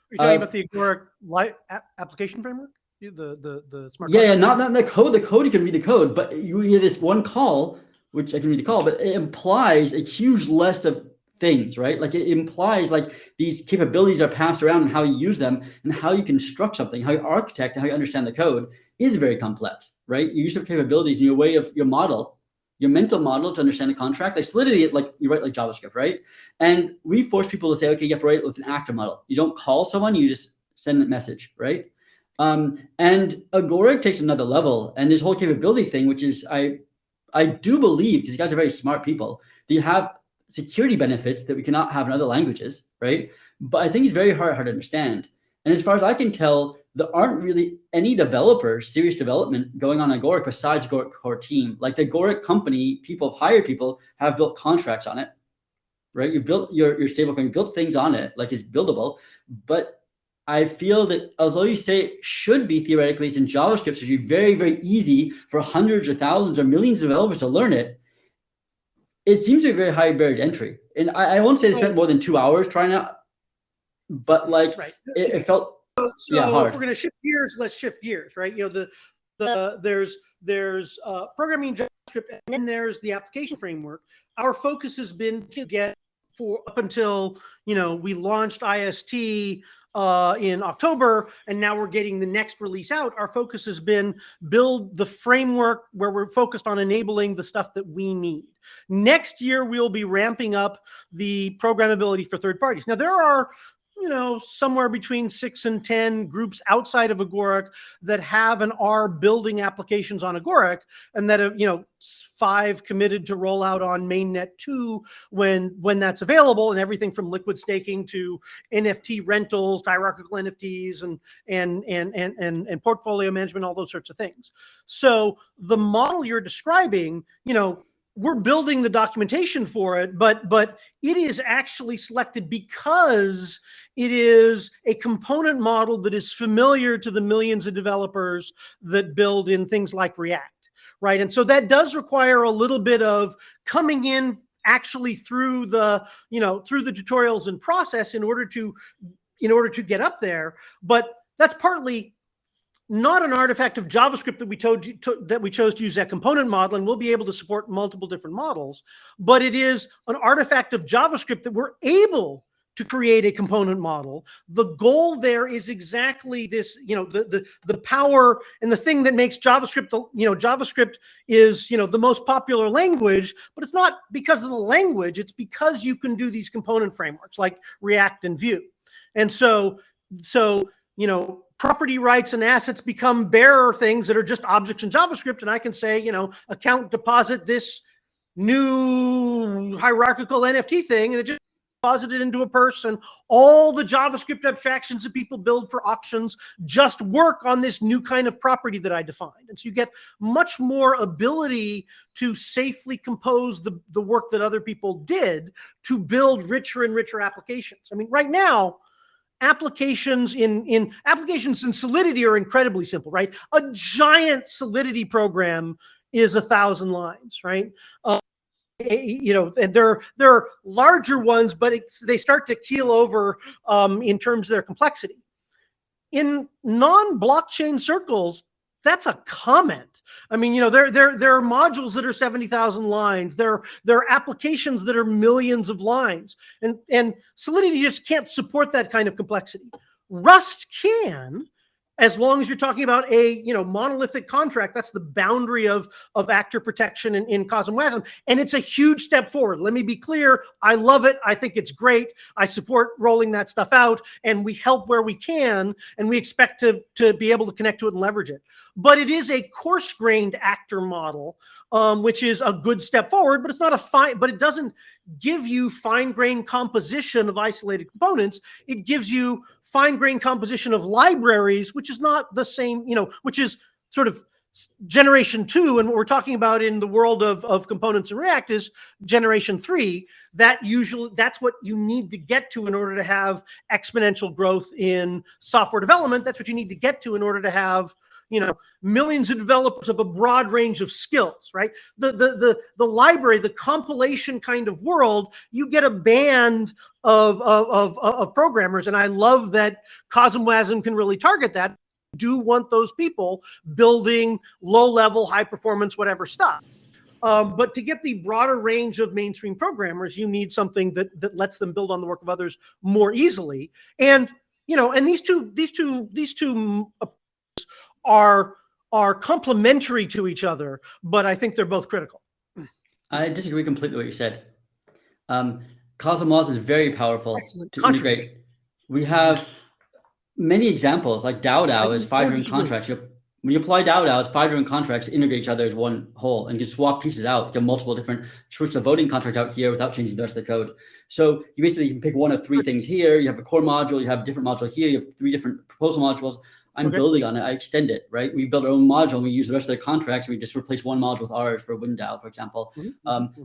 Are you talking about the Agoric application framework? The smart Yeah, not the code. The code, you can read the code, but you hear this one call, which I can read the call, but it implies a huge list of things, right? Like it implies like these capabilities are passed around and how you use them and how you construct something, how you architect and how you understand the code is very complex, right? Your use of capabilities and your way of your model, your mental model to understand the contract. Like Solidity, like you write like JavaScript, right? And we force people to say, okay, you have to write it with an active model. You don't call someone, you just send a message, right? And Agoric takes another level, and this whole capability thing, which is I do believe, because you guys are very smart people, that you have security benefits that we cannot have in other languages, right? But I think it's very hard to understand. And as far as I can tell, there aren't really any developers, serious development going on Agoric besides Agoric core team. Like the Agoric company, people, hired people have built contracts on it, right? You built your stablecoin, you built things on it, like it's buildable. But I feel that although you say it should be theoretically, it's in JavaScript, so it should be very, very easy for hundreds or thousands or millions of developers to learn it. It seems to be a very high barrier to entry. And I won't say they spent more than 2 hours trying out, but like it felt hard. If we're going to shift gears, let's shift gears, right? You know, there's programming JavaScript, and then there's the application framework. Our focus has been to get up until, you know, we launched IST in October, and now we're getting the next release out. Our focus has been build the framework where we're focused on enabling the stuff that we need. Next year, we'll be ramping up the programmability for third parties. Now, there are, you know, somewhere between 6 and 10 groups outside of Agoric that have and are building applications on Agoric, and that have, you know, 5 committed to roll out on mainnet 2 when that's available, and everything from liquid staking to NFT rentals, to hierarchical NFTs, and portfolio management, all those sorts of things. So the model you're describing, you know, we're building the documentation for it, but it is actually selected because it is a component model that is familiar to the millions of developers that build in things like React, right? And so that does require a little bit of coming in actually through the, you know, through the tutorials and process in order to get up there. But that's partly not an artifact of JavaScript that we chose to use that component model, and we'll be able to support multiple different models, but it is an artifact of JavaScript that we're able to create a component model. The goal there is exactly this, you know, the power and the thing that makes JavaScript, you know, JavaScript is, you know, the most popular language, but it's not because of the language, it's because you can do these component frameworks like React and Vue. And so, you know, property rights and assets become bearer things that are just objects in JavaScript. And I can say, you know, account deposit this new hierarchical NFT thing, and it just deposited into a person. All the JavaScript abstractions that people build for auctions just work on this new kind of property that I defined. And so you get much more ability to safely compose the work that other people did to build richer and richer applications. I mean, right now, applications in Solidity are incredibly simple, right? A giant Solidity program is 1,000 lines, right? You know, and there are larger ones, but they start to keel over in terms of their complexity. In non-blockchain circles, that's a comment. I mean, you know, there are modules that are 70,000 lines. There are applications that are millions of lines, and Solidity just can't support that kind of complexity. Rust can, as long as you're talking about a, you know, monolithic contract. That's the boundary of actor protection in CosmWasm, and it's a huge step forward. Let me be clear. I love it. I think it's great. I support rolling that stuff out, and we help where we can, and we expect to be able to connect to it and leverage it. But it is a coarse-grained actor model, which is a good step forward, but it's not a fine, but it doesn't give you fine-grained composition of isolated components. It gives you fine-grained composition of libraries, which is not the same, you know, which is sort of generation 2. And what we're talking about in the world of components and React is generation 3. That's what you need to get to in order to have exponential growth in software development. That's what you need to get to in order to have, you know, millions of developers of a broad range of skills, right? The library, the compilation kind of world, you get a band of programmers, and I love that CosmWasm can really target that. Do want those people building low-level, high-performance, whatever stuff. But to get the broader range of mainstream programmers, you need something that lets them build on the work of others more easily. And, you know, and these two are complementary to each other, but I think they're both critical. I disagree completely with what you said. CosmWasm is very powerful to integrate. We have many examples, like DAO is 5 different contracts. When you apply DAO, 5 different contracts integrate each other as one whole, and you can swap pieces out. You have multiple different switch the voting contract out here without changing the rest of the code. So you basically can pick one of 3 things here. You have a core module, you have a different module here, you have 3 different proposal modules. I'm building on it. I extend it, right? We build our own module and we use the rest of their contracts. And we just replace one module with ours for WinDAO, for example.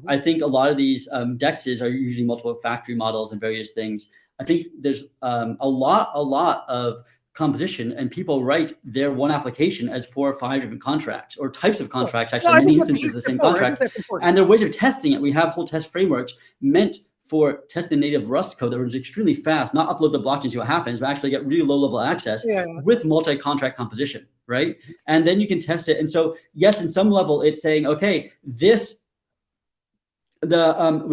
I think a lot of these DEXs are using multiple factory models and various things. I think there's a lot of composition, and people write their one application as 4 or 5 different contracts or types of contracts, actually many instances of the same contract. And there are ways of testing it. We have whole test frameworks meant for testing native Rust code that runs extremely fast, not upload the blockchain, see what happens, but actually get really low level access with multi-contract composition, right? And then you can test it. And so, yes, in some level, it's saying, okay, we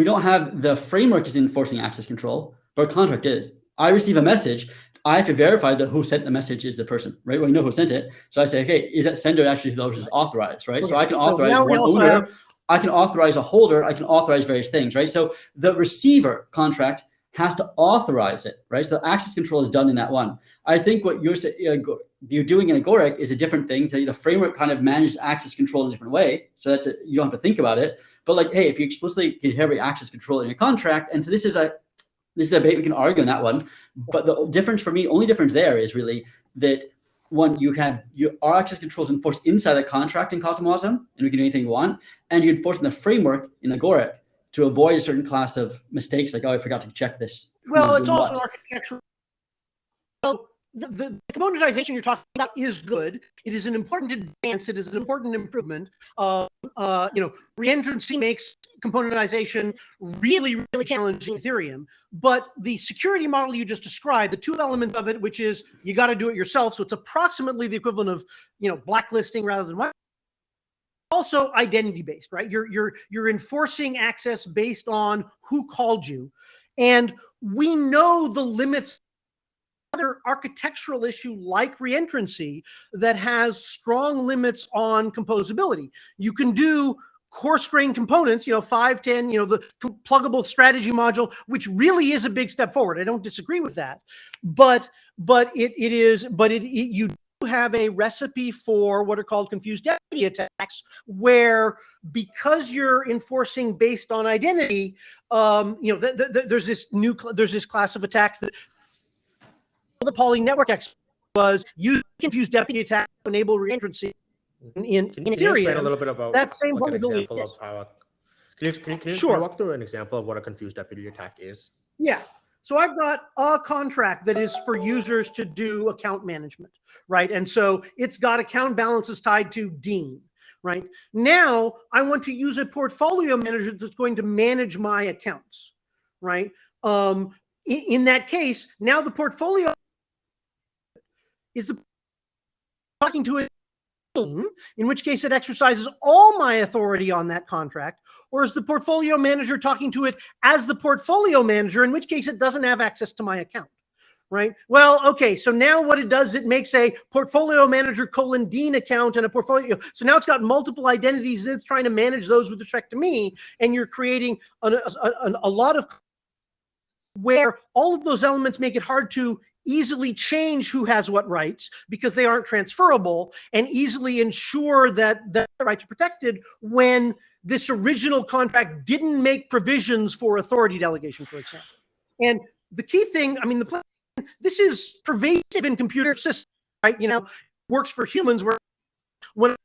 don't have the framework is enforcing access control, but a contract is. I receive a message. I have to verify that who sent the message is the person, right? Well, I know who sent it. So I say, okay, is that sender actually those is authorized, right? So I can authorize one owner. I can authorize a holder, I can authorize various things, right? So the receiver contract has to authorize it, right? So the access control is done in that one. I think what you're doing in Agoric is a different thing. So the framework kind of manages access control in a different way. So that's it. You don't have to think about it. But like, hey, if you explicitly inherit access control in your contract, and so this is a debate we can argue on that one. But the difference for me, only difference there is really that one, you have your access controls enforced inside the contract in CosmWasm, and we can do anything we want, and you enforce in the framework in Agoric to avoid a certain class of mistakes, like, oh, I forgot to check this. Well, it's also architectural. So the componentization you're talking about is good. It is an important advance. It is an important improvement. Reentrancy makes componentization really, really challenging in Ethereum. But the security model you just described, the 2 elements of it, which is you got to do it yourself. So it's approximately the equivalent of blacklisting rather than white. Also identity based, right? You're enforcing access based on who called you, and we know the limits. Other architectural issue like reentrancy that has strong limits on composability. You can do coarse grain components, 5, 10, the pluggable strategy module, which really is a big step forward. I don't disagree with that, but you do have a recipe for what are called confused identity attacks, where because you're enforcing based on identity, there's this class of attacks that the Pauling network expert was use confused deputy attack to enable reentrancy in Ethereum. Can you explain a little bit about that same vulnerability? Can you walk through an example of what a confused deputy attack is? Yeah. So I've got a contract that is for users to do account management, right? And so it's got account balances tied to Dean, right? Now I want to use a portfolio manager that's going to manage my accounts, right? In that case, now the portfolio is talking to it, in which case it exercises all my authority on that contract, or is the portfolio manager talking to it as the portfolio manager, in which case it doesn't have access to my account, right? Well, okay, so now what it does, it makes a portfolio manager :Dean account and a portfolio. So now it's got multiple identities and it's trying to manage those with respect to me, and you're creating a lot of where all of those elements make it hard to easily change who has what rights because they aren't transferable, and easily ensure that the rights are protected when this original contract didn't make provisions for authority delegation, for example. And the key thing, this is pervasive in computer systems, right? Works for humans where when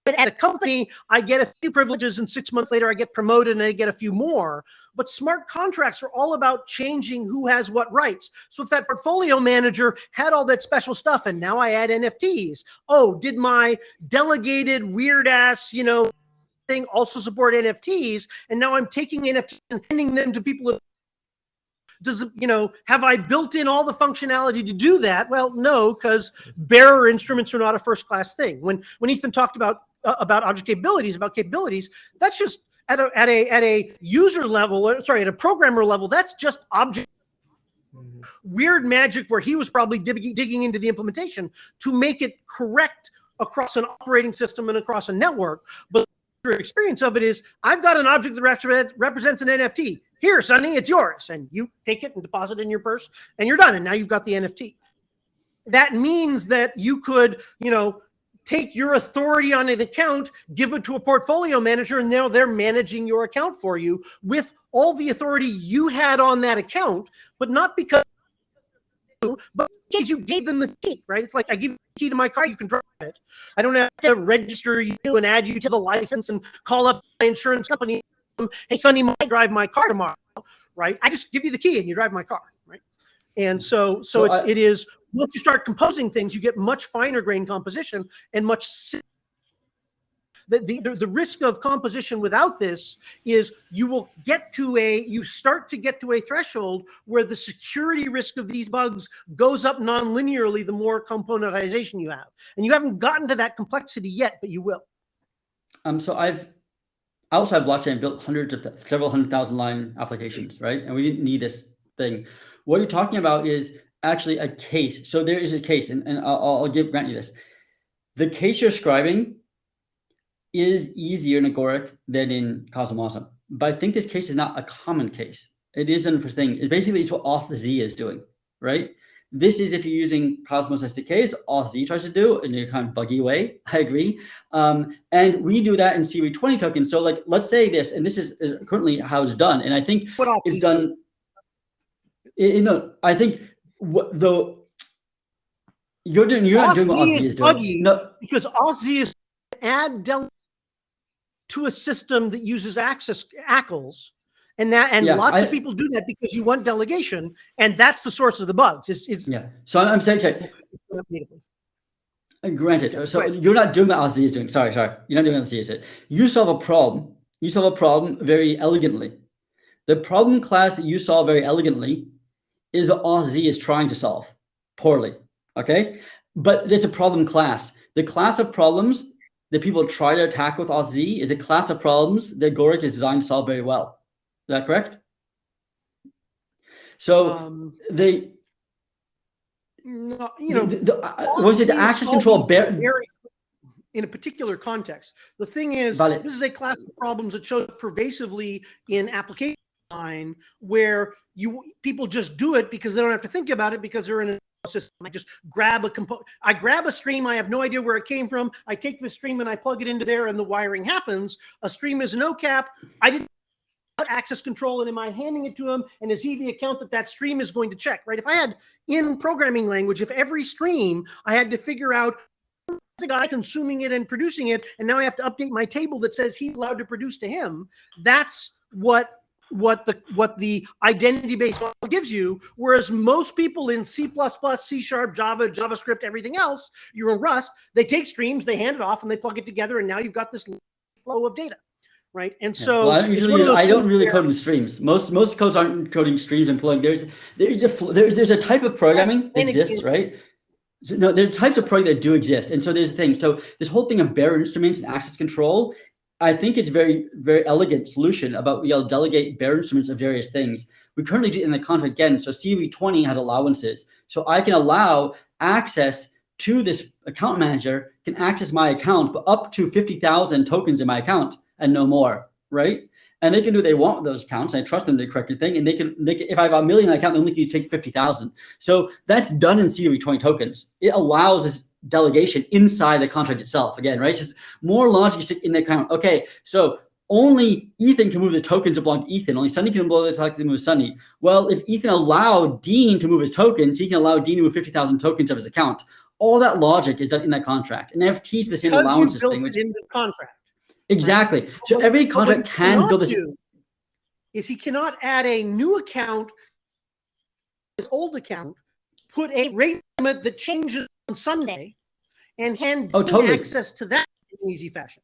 at a company, I get a few privileges and 6 months later I get promoted and I get a few more. But smart contracts are all about changing who has what rights. So if that portfolio manager had all that special stuff and now I add NFTs, oh, did my delegated weird ass, thing also support NFTs? And now I'm taking NFTs and handing them to people. Have I built in all the functionality to do that? Well, no, because bearer instruments are not a first-class thing. When Ethan talked about object capabilities, that's just at a user level, at a programmer level, that's just object. Weird magic where he was probably digging into the implementation to make it correct across an operating system and across a network. But the experience of it is, I've got an object that represents an NFT. Here, Sonny, it's yours. And you take it and deposit it in your purse and you're done. And now you've got the NFT. That means that you could, take your authority on an account, give it to a portfolio manager, and now they're managing your account for you with all the authority you had on that account, but not because but because you gave them the key, right? It's like, I give you the key to my car, you can drive it. I don't have to register you and add you to the license and call up my insurance company. Hey, Sonny might drive my car tomorrow, right? I just give you the key and you drive my car, right? And so it is, once you start composing things, you get much finer grain composition and much. The risk of composition without this is you start to get to a threshold where the security risk of these bugs goes up non-linearly the more componentization you have. And you haven't gotten to that complexity yet, but you will. So I've, outside blockchain, built several 100,000 line applications, right? And we didn't need this thing. What you're talking about is actually a case. So there is a case, and I'll grant you this. The case you're describing is easier in Agoric than in CosmWasm. But I think this case is not a common case. It isn't for thing. It's basically what auth-z is doing, right? This is if you're using Cosmos SDKs, auth-z tries to do in a kind of buggy way. I agree. And we do that in CV20 tokens. So like, let's say this, and this is currently how it's done. And I think it's done, I think you're not doing what auth-z is doing. No, because auth-z is add to a system that uses ACLs, and lots of people do that because you want delegation, and that's the source of the bugs. Yeah. So I'm saying, granted. So you're not doing what auth-z is doing. Sorry. You're not doing what auth-z is doing. You solve a problem. You solve a problem very elegantly. The problem class that you solve very elegantly is what auth-z is trying to solve poorly. Okay, but it's a problem class. The class of problems that people try to attack with auth-z is a class of problems that Agoric is designed to solve very well. Is that correct? So the access control in a particular context. The thing is, this is a class of problems that shows pervasively in application design where people just do it because they don't have to think about it because they're in a system. I just grab a component. I grab a stream. I have no idea where it came from. I take the stream and I plug it into there, and the wiring happens. A stream is an OCAP. I didn't have access control, and am I handing it to him? And is he the account that stream is going to check? Right? If I had in programming language, if every stream I had to figure out the guy consuming it and producing it, and now I have to update my table that says he's allowed to produce to him. That's what the identity-based model gives you, whereas most people in C++, C#, Java, JavaScript, everything else, you're in Rust, they take streams, they hand it off, and they plug it together, and now you've got this flow of data, right? And so I don't really code in streams. Most codes aren't coding streams and flowing. There's a type of programming that exists, right? So, no, there's types of programming that do exist, and so there's a thing. So this whole thing of bearer instruments and access control, I think it's very, very elegant solution about we'll delegate bearer instruments of various things. We currently do it in the contract again. So CV20 has allowances. So I can allow access to this account manager, can access my account, but up to 50,000 tokens in my account and no more, right? And they can do what they want with those accounts. I trust them to correct the thing. And they can if I have $1 million in my account, they only can take 50,000. So that's done in CV20 tokens. It allows this delegation inside the contract itself again, right? So it's more logic in the account. Okay, so only Ethan can move the tokens that belong to Ethan. Only Sonny can blow the tokens that move Sonny. Well, if Ethan allowed Dean to move his tokens, he can allow Dean to move 50,000 tokens of his account. All that logic is done in that contract. And FT's the same allowances thing. Because you built it in the contract. Exactly. Right? So every contract can build this. Is he cannot add a new account, his old account, put a rate limit that changes on Sunday, and hand access to that in an easy fashion.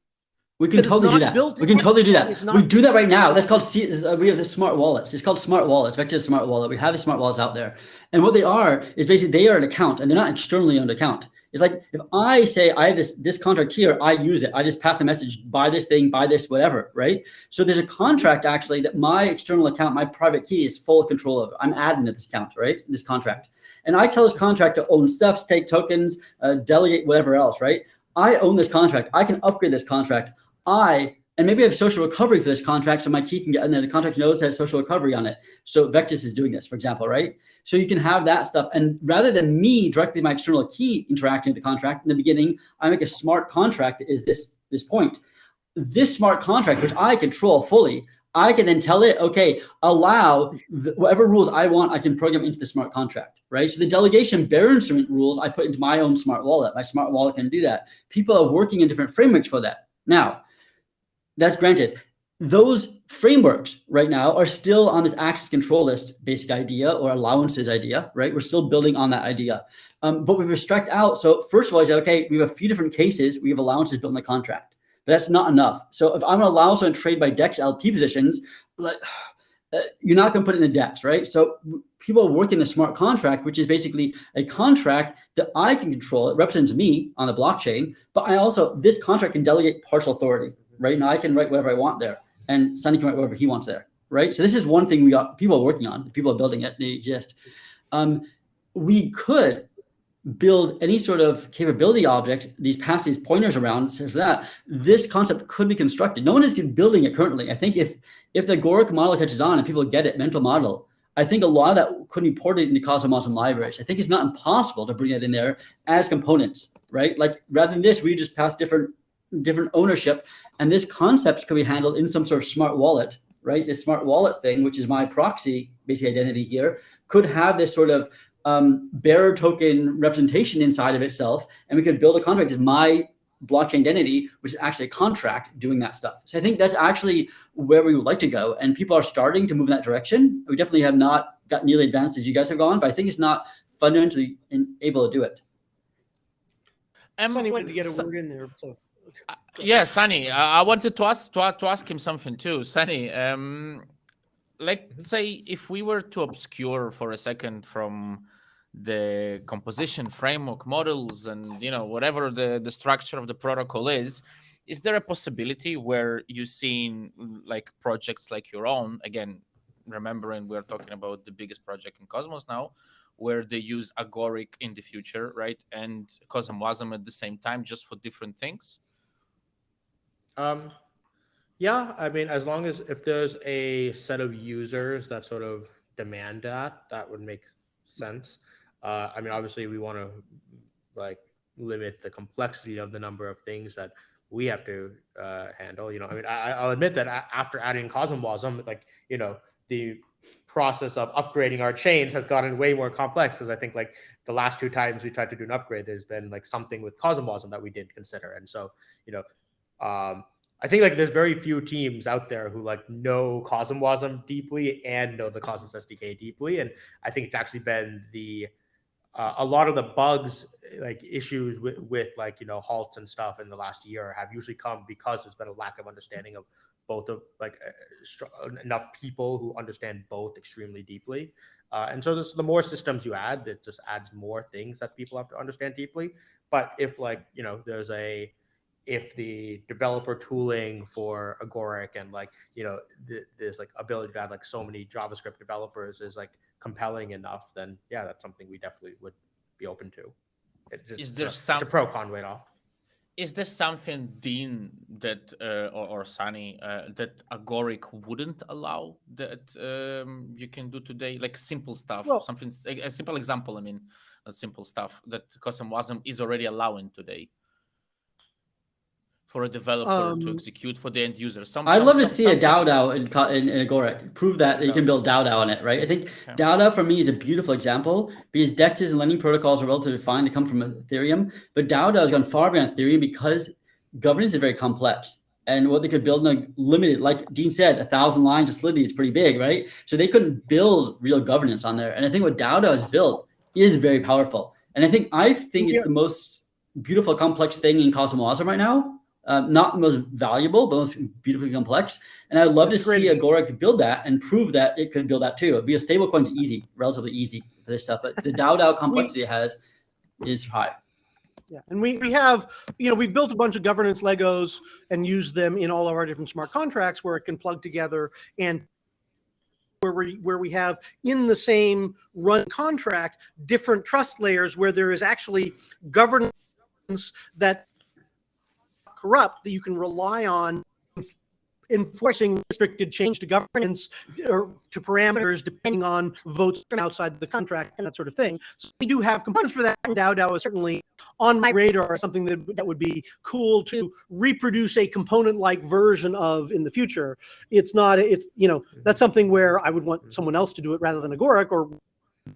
We can totally do that. We can totally do that. We do that right now. That's called, we have the smart wallets. It's called smart wallets, Vector Smart Wallet. We have the smart wallets out there. And what they are is basically they are an account and they're not externally owned account. It's like if I say I have this contract here, I use it. I just pass a message, buy this thing, buy this, whatever, right? So there's a contract actually that my external account, my private key is full control of. I'm admin to this account, right? This contract. And I tell this contract to own stuff, stake tokens, delegate whatever else, right? I own this contract. I can upgrade this contract. I And maybe I have social recovery for this contract, so my key can get, and then the contract knows that has social recovery on it. So Vectis is doing this, for example, right? So you can have that stuff. And rather than me directly my external key interacting with the contract in the beginning, I make a smart contract that is this point. This smart contract, which I control fully, I can then tell it, okay, allow whatever rules I want, I can program into the smart contract, right? So the delegation bearer instrument rules I put into my own smart wallet. My smart wallet can do that. People are working in different frameworks for that. Now, that's granted. Those frameworks right now are still on this access control list basic idea or allowances idea, right? We're still building on that idea. But we've abstract out. So first of all, I said, okay, we have a few different cases. We have allowances built in the contract. But that's not enough. So if I'm going to allow someone to trade by DEX LP positions, like, you're not going to put it in the DEX, right? So people are working the smart contract, which is basically a contract that I can control. It represents me on the blockchain, but I also, this contract can delegate partial authority, right? Now I can write whatever I want there, and Sunny can write whatever he wants there, right? So this is one thing we got people are working on. People are building it. They exist. We could build any sort of capability object, pass these pointers around, so that this concept could be constructed. No one is building it currently. I think if the Agoric model catches on and people get it, mental model, I think a lot of that could be ported into CosmWasm libraries. I think it's not impossible to bring it in there as components, right? Like rather than this, we just pass different ownership, and this concept could be handled in some sort of smart wallet, right? This smart wallet thing, which is my proxy basic identity here, could have this sort of bearer token representation inside of itself, and we could build a contract as my blockchain identity, which is actually a contract doing that stuff. So I think that's actually where we would like to go, and people are starting to move in that direction. We definitely have not got nearly advanced as you guys have gone, but I think it's not fundamentally able to do it. Sunny wanted to get a word in there. So. Yeah, Sunny, I wanted to ask him something too. Sunny, let's say if we were to obscure for a second from the composition framework models and whatever the structure of the protocol is there a possibility where you've seen like projects like your own, again remembering we're talking about the biggest project in Cosmos now, where they use Agoric in the future, right, and CosmWasm at the same time, just for different things? Yeah, I mean, as long as if there's a set of users that sort of demand that would make sense. I mean, obviously we want to like limit the complexity of the number of things that we have to handle. I mean, I'll admit that after adding CosmWasm, like, the process of upgrading our chains has gotten way more complex, because I think like the last 2 times we tried to do an upgrade, there's been like something with CosmWasm that we didn't consider. And so, I think like there's very few teams out there who like know CosmWasm deeply and know the Cosmos SDK deeply. And I think it's actually been a lot of the bugs, like issues with like, halts and stuff in the last year have usually come because there's been a lack of understanding of both of like enough people who understand both extremely deeply. And so the more systems you add, it just adds more things that people have to understand deeply. But if like, if the developer tooling for Agoric and like, there's like ability to add like so many JavaScript developers is like compelling enough, then yeah, that's something we definitely would be open to. It's a pro con trade-off. Is there something, Dean, that or Sunny, that Agoric wouldn't allow that you can do today? Like simple stuff, something, a simple example. I mean, not simple stuff that CosmWasm is already allowing today for a developer to execute for the end user. I'd love to see a DAO in Agoric. Prove that you can build DAO on it, right? I think DAO for me is a beautiful example, because DEXs and lending protocols are relatively fine. They come from Ethereum, but DAO has gone far beyond Ethereum because governance is very complex. And what they could build in a limited, like Dean said, 1,000 lines of Solidity is pretty big, right? So they couldn't build real governance on there. And I think what DAO has built is very powerful. And I think it's the most beautiful, complex thing in CosmWasm right now. Not the most valuable, but most beautifully complex. And I'd love to see Agoric build that and prove that it could build that too. It'd be a stablecoin's easy, relatively easy for this stuff, but the DAO complexity it has is high. Yeah, and we have, we've built a bunch of governance Legos and used them in all of our different smart contracts where it can plug together, and where we have in the same run contract different trust layers where there is actually governance that corrupt that you can rely on enforcing restricted change to governance or to parameters depending on votes from outside the contract and that sort of thing. So we do have components for that. And DAO is certainly on my radar, something that would be cool to reproduce a component-like version of in the future. It's not, it's, that's something where I would want someone else to do it rather than Agoric or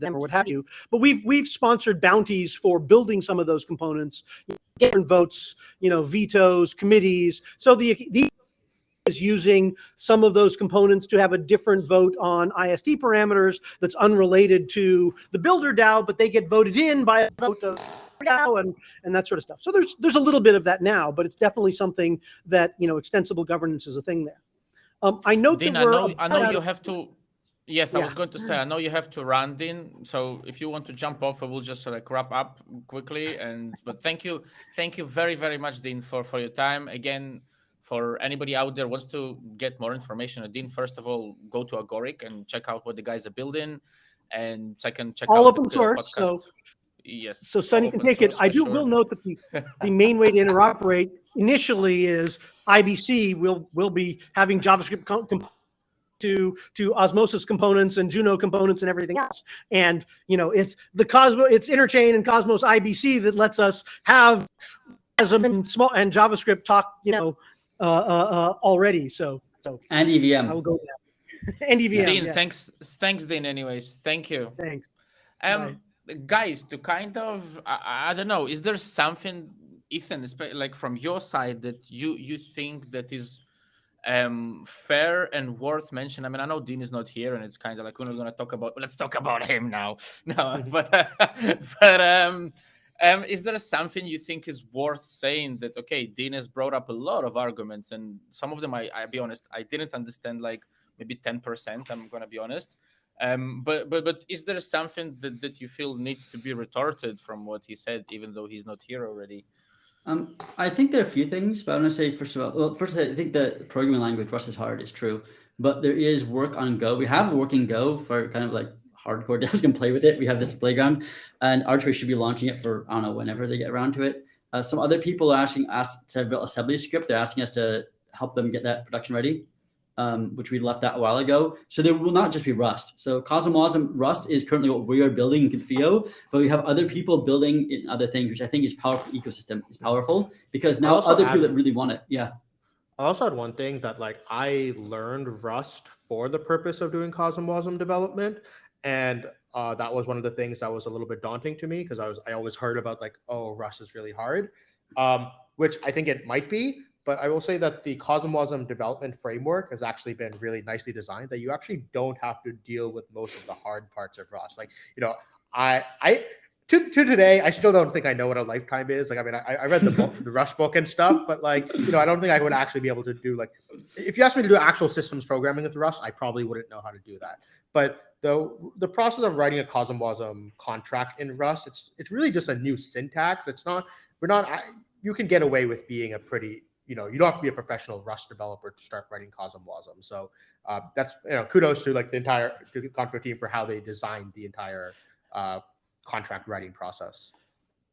them or what have you. But we've sponsored bounties for building some of those components, different votes, vetoes, committees. So the is using some of those components to have a different vote on ISD parameters that's unrelated to the builder DAO, but they get voted in by a vote of DAO and that sort of stuff. So there's a little bit of that now, but it's definitely something that, extensible governance is a thing there. I note Dean, that I know you have to. Yes, Yeah. I was going to say, I know you have to run, Dean. So if you want to jump off, we'll just wrap up quickly. But thank you very, very much, Dean, for your time. Again, for anybody out there who wants to get more information on Dean, first of all, go to Agoric and check out what the guys are building. And second, check all out open the source. podcast. So yes, so Sunny can take it. I will note that the main way to interoperate initially is IBC will be having JavaScript to Osmosis components and Juno components and everything else. And it's it's Interchain and Cosmos IBC that lets us have WASM and JavaScript talk already. So and EVM. I will go there. And EVM. Dean, yes. thanks, Dean. Anyways, thank you. Thanks. Guys, to kind of I don't know, is there something, Ethan, like from your side, that you think that is fair and worth mentioning? I mean, I know Dean is not here, and it's kind of like we're not going to talk about. Let's talk about him now. No, but is there something you think is worth saying? That okay, Dean has brought up a lot of arguments, and some of them, I'll be honest, I didn't understand. Like maybe 10%. I'm going to be honest. But is there something that you feel needs to be retorted from what he said, even though he's not here already? I think there are a few things, but I'm going to say, first of all, I think the programming language Rust is hard is true, but there is work on Go. We have a working Go for kind of like hardcore devs can play with it. We have this playground, and Archway should be launching it for, I don't know, whenever they get around to it. Some other people are asked to build assembly script. They're asking us to help them get that production ready, which we left out a while ago. So there will not just be Rust. So CosmWasm Rust is currently what we are building in Confio, but we have other people building in other things, which I think is powerful. Ecosystem is powerful because now other people that really want it. Yeah. I also had one thing that I learned Rust for the purpose of doing CosmWasm development. And that was one of the things that was a little bit daunting to me because I always heard about Rust is really hard, which I think it might be. But I will say that the CosmWasm development framework has actually been really nicely designed that you actually don't have to deal with most of the hard parts of Rust. To today, I still don't think I know what a lifetime is. I read the book, the Rust book and stuff, but I don't think I would actually be able to do if you asked me to do actual systems programming with Rust, I probably wouldn't know how to do that. But the process of writing a CosmWasm contract in Rust, it's really just a new syntax. You can get away with being a pretty, you don't have to be a professional Rust developer to start writing CosmWasm. So that's, kudos to the entire Config team for how they designed the entire contract writing process.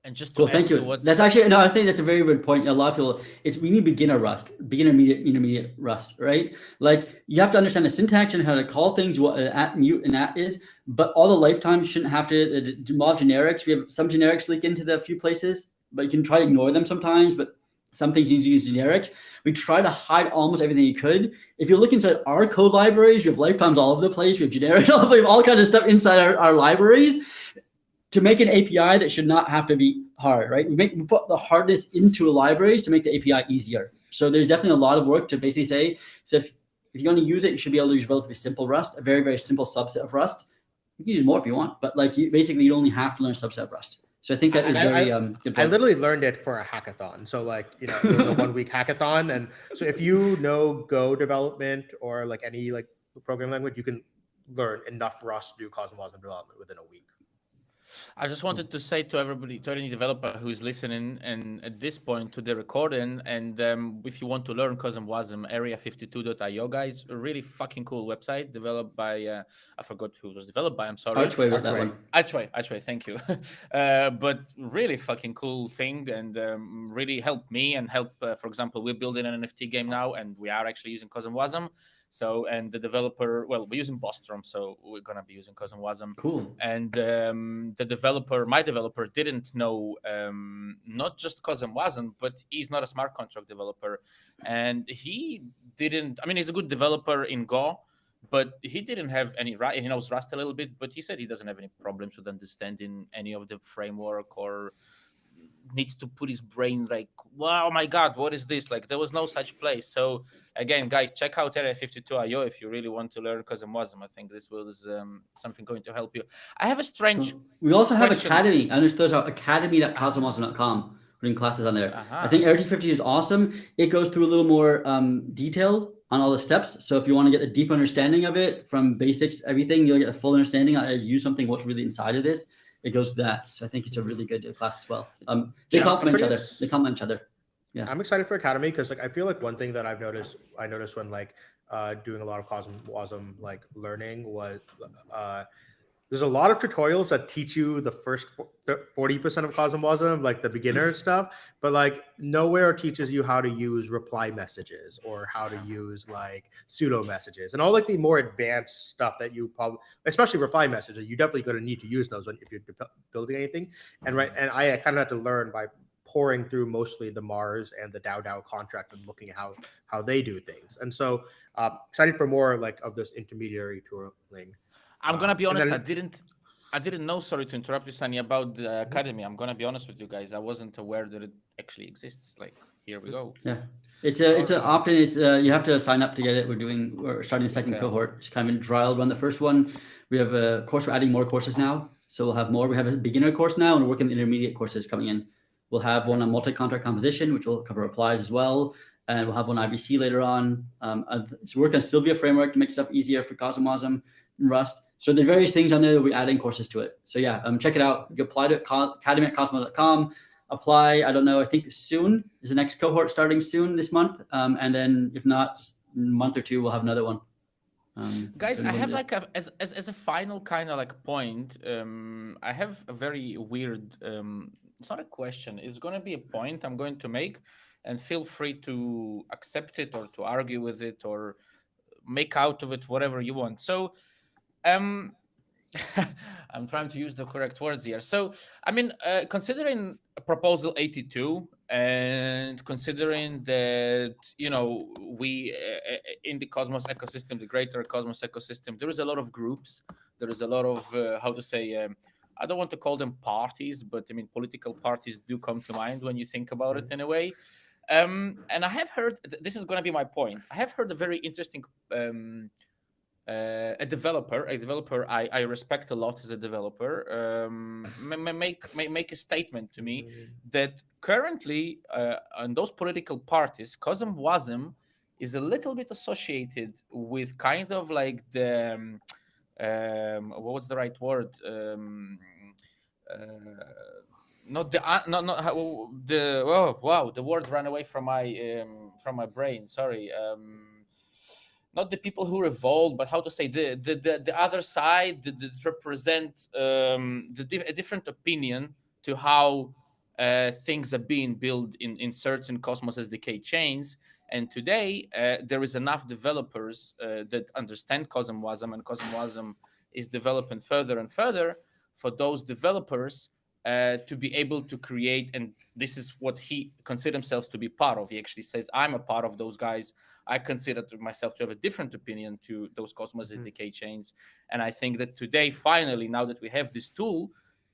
And just cool, thank you. That's actually, no, I think that's a very good point. A lot of people, we need beginner Rust, beginner, intermediate Rust, right? You have to understand the syntax and how to call things, what at, mute, and at is, but all the lifetimes shouldn't have to mob generics. We have some generics leak into the few places, but you can try to ignore them sometimes, but some things you need to use generics. We try to hide almost everything you could. If you look inside our code libraries, we have lifetimes all over the place. We have generics, we have all kinds of stuff inside our libraries. To make an API that should not have to be hard, right? We put the hardness into libraries to make the API easier. So there's definitely a lot of work to basically say, so if you're going to use it, you should be able to use relatively simple Rust, a very, very simple subset of Rust. You can use more if you want, but you only have to learn a subset of Rust. So I think that is very good point. I literally learned it for a hackathon. So it was a 1 week hackathon. And so if you know Go development or any programming language, you can learn enough Rust to do CosmWasm development within a week. I just wanted to say to everybody, to any developer who is listening, and at this point to the recording, and if you want to learn CosmWasm, area52.io, guys, a really fucking cool website developed by, I forgot who it was developed by, I'm sorry. Archway with that one. Archway, thank you. But really fucking cool thing, and really helped me and help, for example, we're building an NFT game now, and we are actually using CosmWasm. So, and the developer, well, we're using Bostrom, so we're going to be using CosmWasm. Cool. And the developer, my developer, didn't know not just CosmWasm, but he's not a smart contract developer. And he didn't, I mean, he's a good developer in Go, but he didn't have any, he knows Rust a little bit, but he said he doesn't have any problems with understanding any of the framework or needs to put his brain like, wow, my God, what is this? Like, there was no such place. So again, guys, check out area52.io if you really want to learn CosmWasm. I think this was something going to help you. I have a strange We also have question. Academy. I understood academy.cosmwasm.com. Putting classes on there. I think area250 is awesome. It goes through a little more detail on all the steps. So if you want to get a deep understanding of it from basics, everything, you'll get a full understanding on how to use something, what's really inside of this. It goes to that. So I think it's a really good class as well. They complement each other. Yeah. I'm excited for Academy because like I feel like one thing that I noticed when like doing a lot of CosmWasm like learning was there's a lot of tutorials that teach you the first 40% of CosmWasm, like the beginner stuff, but like nowhere teaches you how to use reply messages or how to use like pseudo messages and all like the more advanced stuff that you probably, especially reply messages, you're definitely going to need to use those if you're building anything. And I kind of had to learn by pouring through mostly the Mars and the DAO contract and looking at how they do things. And so excited for more like of this intermediary tooling. I'm gonna be honest. I didn't know. Sorry to interrupt you, Sunny, about the Academy. I'm gonna be honest with you guys. I wasn't aware that it actually exists. Like, here we go. Yeah, it's an opt-in. It's you have to sign up to get it. We're starting the second cohort. It's kind of been trial run the first one. We have a course. We're adding more courses now, so we'll have more. We have a beginner course now, and we're working on the intermediate courses coming in. We'll have one on multi-contract composition, which will cover replies as well, and we'll have one IBC later on. So work on Sylvia framework to make stuff easier for CosmWasm and Rust. So there's various things on there that we're adding courses to it. So yeah, check it out. You apply to academy@cosmos.com. Apply. I don't know. I think soon is the next cohort starting soon this month. And then if not, just a month or two, we'll have another one. Guys, I have like as a final kind of like point. I have a very weird. It's not a question. It's going to be a point I'm going to make, and feel free to accept it or to argue with it or make out of it whatever you want. So. I'm trying to use the correct words here. So, I mean, considering proposal 82 and considering that, you know, we in the Cosmos ecosystem, the greater Cosmos ecosystem, there is a lot of groups. There is a lot of, how to say, I don't want to call them parties, but I mean, political parties do come to mind when you think about it in a way. And I have heard, this is going to be my point. I have heard a very interesting a developer I respect a lot as a developer make a statement to me that currently on those political parties, CosmWasm is a little bit associated with kind of like the what's the right word? Not the wow, the word ran away from my brain. Sorry. Not the people who revolt, but how to say the other side that represent a different opinion to how things are being built in certain Cosmos SDK chains. And today there is enough developers that understand CosmWasm, and CosmWasm is developing further and further for those developers to be able to create. And this is what he considers himself to be part of. He actually says, I'm a part of those guys. I consider myself to have a different opinion to those Cosmos SDK chains. And I think that today, finally, now that we have this tool,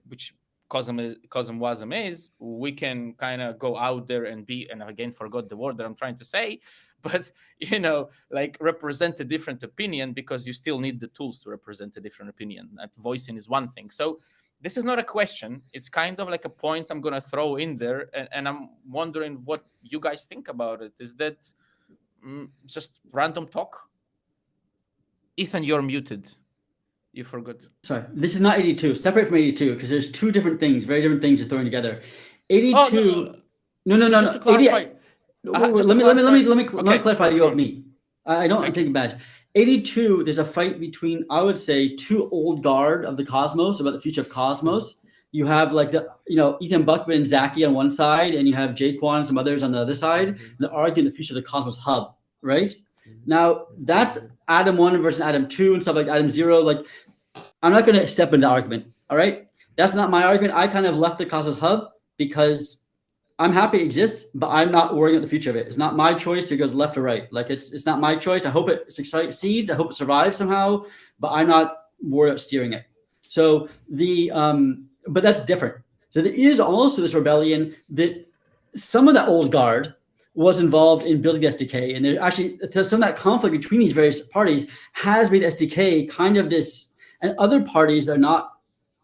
which CosmWasm is, we can kind of go out there and be, and again, forgot the word that I'm trying to say, but, you know, like represent a different opinion, because you still need the tools to represent a different opinion. That voicing is one thing. So this is not a question. It's kind of like a point I'm going to throw in there. And I'm wondering what you guys think about it. Is that just random talk? Ethan, you're muted. You forgot. Sorry, this is not 82. Separate from 82 because there's two different things, very different things you're throwing together. 82. No. Just to clarify. Let me clarify you and me. I don't take it bad. 82. There's a fight between, I would say, two old guard of the Cosmos about the future of Cosmos. You have like Ethan Buckman and Zaki on one side, and you have Jaquan and some others on the other side. They're arguing the future of the Cosmos hub, right? Now that's Atom 1 versus Atom 2 and stuff like Atom 0. Like, I'm not going to step into the argument. All right, that's not my argument. I kind of left the Cosmos hub because I'm happy it exists, but I'm not worrying about the future of it. It's not my choice. It goes left or right. Like it's not my choice. I hope it succeeds. I hope it survives somehow, but I'm not worried about steering it. So but that's different. So there is also this rebellion that some of that old guard was involved in building SDK, and there actually some of that conflict between these various parties has made SDK kind of this, and other parties that are not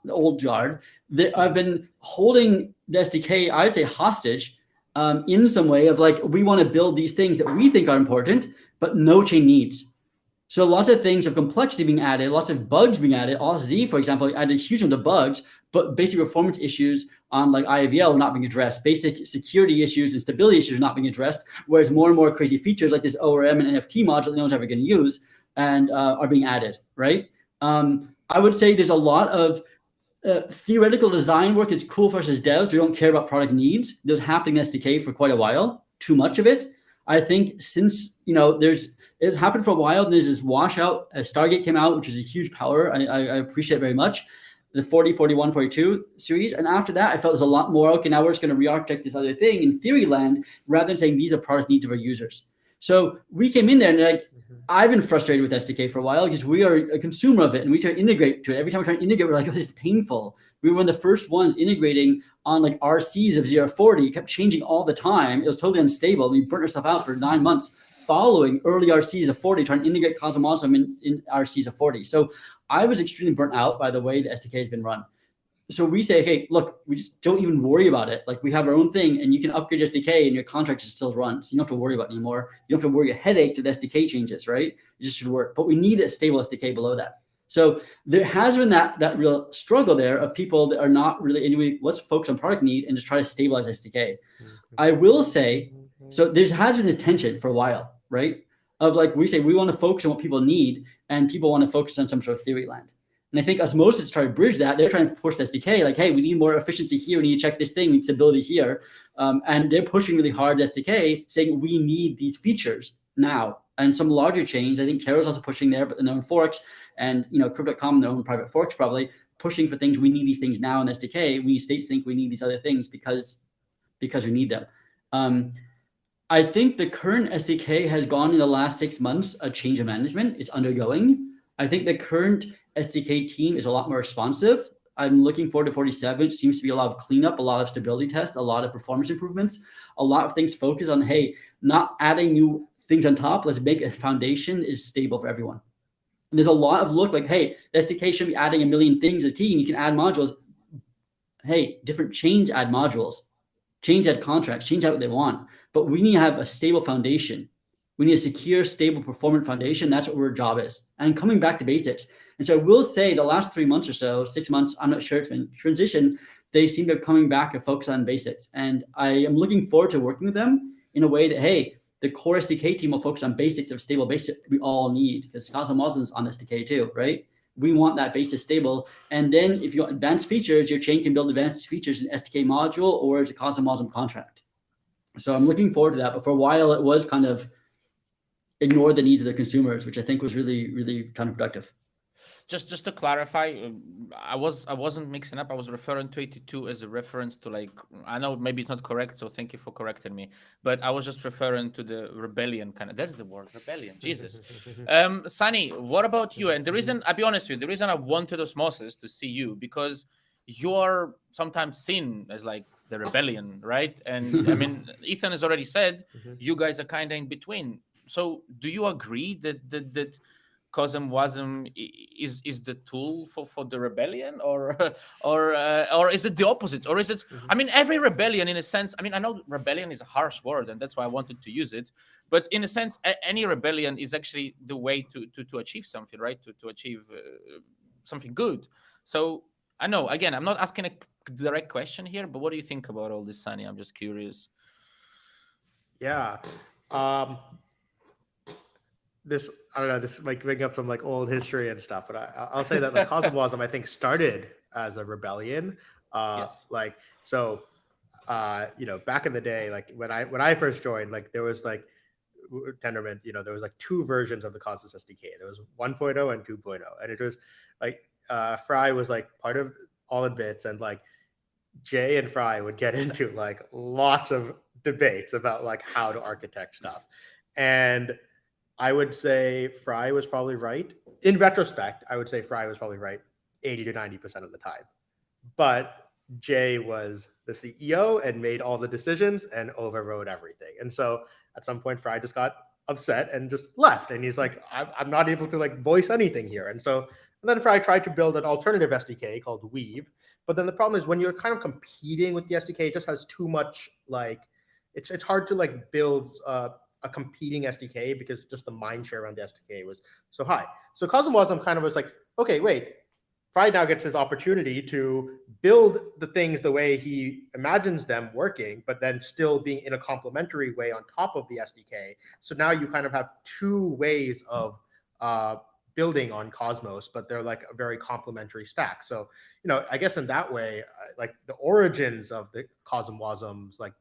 the old guard that have been holding the SDK, I'd say, hostage in some way of like, we want to build these things that we think are important, but no chain needs. So lots of things of complexity being added, lots of bugs being added. OSZ, for example, added a huge amount of bugs, but basic performance issues on like IAVL not being addressed, basic security issues and stability issues not being addressed, whereas more and more crazy features like this ORM and NFT module that no one's ever going to use and are being added, right? I would say there's a lot of theoretical design work. It's cool for us as devs. We don't care about product needs. There's happening in SDK for quite a while, too much of it. I think since, it's happened for a while. There's this washout as Stargate came out, which is a huge power. I appreciate it very much. The 40, 41, 42 series. And after that, I felt there's a lot more, okay, now we're just going to re-architect this other thing in theory land rather than saying these are product needs of our users. So we came in there and like, I've been frustrated with SDK for a while because we are a consumer of it and we try to integrate to it. Every time we try to integrate, we're like, oh, this is painful. We were one of the first ones integrating on like RCs of 040. It kept changing all the time. It was totally unstable. We burnt ourselves out for 9 months following early RCs of 40, trying to integrate CosmWasm in RCs of 40. So I was extremely burnt out by the way the SDK has been run. So we say, hey, look, we just don't even worry about it. Like we have our own thing and you can upgrade your SDK and your contract still runs. So you don't have to worry about it anymore. You don't have to worry about headaches of SDK changes, right? It just should work. But we need a stable SDK below that. So there has been that real struggle there of people that are not really anyway, let's focus on product need and just try to stabilize SDK. I will say, so there has been this tension for a while, right? Of like, we say we want to focus on what people need and people want to focus on some sort of theory land. And I think Osmosis is trying to bridge that. They're trying to push the SDK, like, hey, we need more efficiency here. We need to check this thing. We need stability here. And they're pushing really hard the SDK, saying we need these features now. And some larger chains, I think Caro's also pushing there, but in their own forks, and Crypto.com, their own private forks, probably pushing for things. We need these things now in SDK. We need state sync. We need these other things because we need them. I think the current SDK has gone in the last 6 months a change of management. It's undergoing. I think the current SDK team is a lot more responsive. I'm looking forward to 47. It seems to be a lot of cleanup, a lot of stability tests, a lot of performance improvements, a lot of things focused on, hey, not adding new things on top. Let's make a foundation is stable for everyone. And there's a lot of look like, hey, the SDK should be adding a million things to the team. You can add modules. Hey, different chains add modules, chains add contracts, change out what they want. But we need to have a stable foundation. We need a secure, stable, performant foundation. That's what our job is. And coming back to basics. And so I will say the last 3 months or so, 6 months, I'm not sure it's been transition, they seem to be coming back and focus on basics. And I am looking forward to working with them in a way that, hey, the core SDK team will focus on basics of stable basics we all need, because CosmWasm is on SDK too, right? We want that basis stable. And then if you want advanced features, your chain can build advanced features in SDK module or as a CosmWasm contract. So I'm looking forward to that. But for a while, it was kind of ignore the needs of the consumers, which I think was really, really counterproductive. Just to clarify, I wasn't mixing up. I was referring to 82 as a reference to, like, I know maybe it's not correct, so thank you for correcting me. But I was just referring to the rebellion kind of. That's the word, rebellion. Jesus. Sunny, what about you? And the reason, I'll be honest with you, the reason I wanted Osmosis to see you, because you're sometimes seen as like the rebellion, right? And I mean, Ethan has already said you guys are kind of in between. So do you agree that CosmWasm is the tool for the rebellion, or is it the opposite, or is it? I mean, every rebellion, in a sense. I mean, I know rebellion is a harsh word, and that's why I wanted to use it. But in a sense, any rebellion is actually the way to achieve something, right? To achieve something good. So I know, again, I'm not asking a direct question here, but what do you think about all this, Sunny? I'm just curious. Yeah. This, I don't know, this might bring up some like old history and stuff, but I'll say that the CosmWasm, I think, started as a rebellion. Yes. Like, so, back in the day, like when I first joined, like there was like Tendermint, there was like two versions of the Cosmos SDK. There was 1.0 and 2.0, and it was like Frey was like part of all in bits, and like Jay and Frey would get into like lots of debates about like how to architect stuff, and I would say Frey was probably right. In retrospect, I would say Frey was probably right 80 to 90% of the time. But Jay was the CEO and made all the decisions and overrode everything. And so at some point, Frey just got upset and just left. And he's like, I'm not able to like voice anything here. And then Frey tried to build an alternative SDK called Weave. But then the problem is when you're kind of competing with the SDK, it just has too much like, it's hard to like build a competing SDK because just the mind share around the SDK was so high. So CosmWasm kind of was like, okay, wait, Frey now gets his opportunity to build the things the way he imagines them working, but then still being in a complementary way on top of the SDK. So now you kind of have two ways of building on Cosmos, but they're like a very complementary stack. So, I guess in that way, like the origins of the CosmWasms, like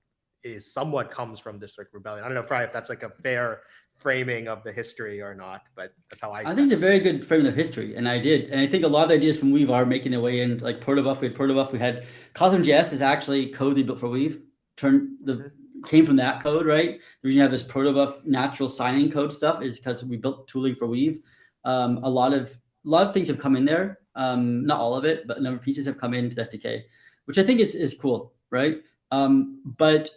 is somewhat comes from District Rebellion. I don't know, Frey, if that's like a fair framing of the history or not, but that's how I think it's a very good framing of history, and I think a lot of the ideas from Weave are making their way in, like protobuf. We had CosmJS is actually code they built for Weave, came from that code, right? The reason you have this protobuf natural signing code stuff is because we built tooling for Weave. A lot of things have come in there, not all of it, but a number of pieces have come into the SDK, which I think is cool, right? But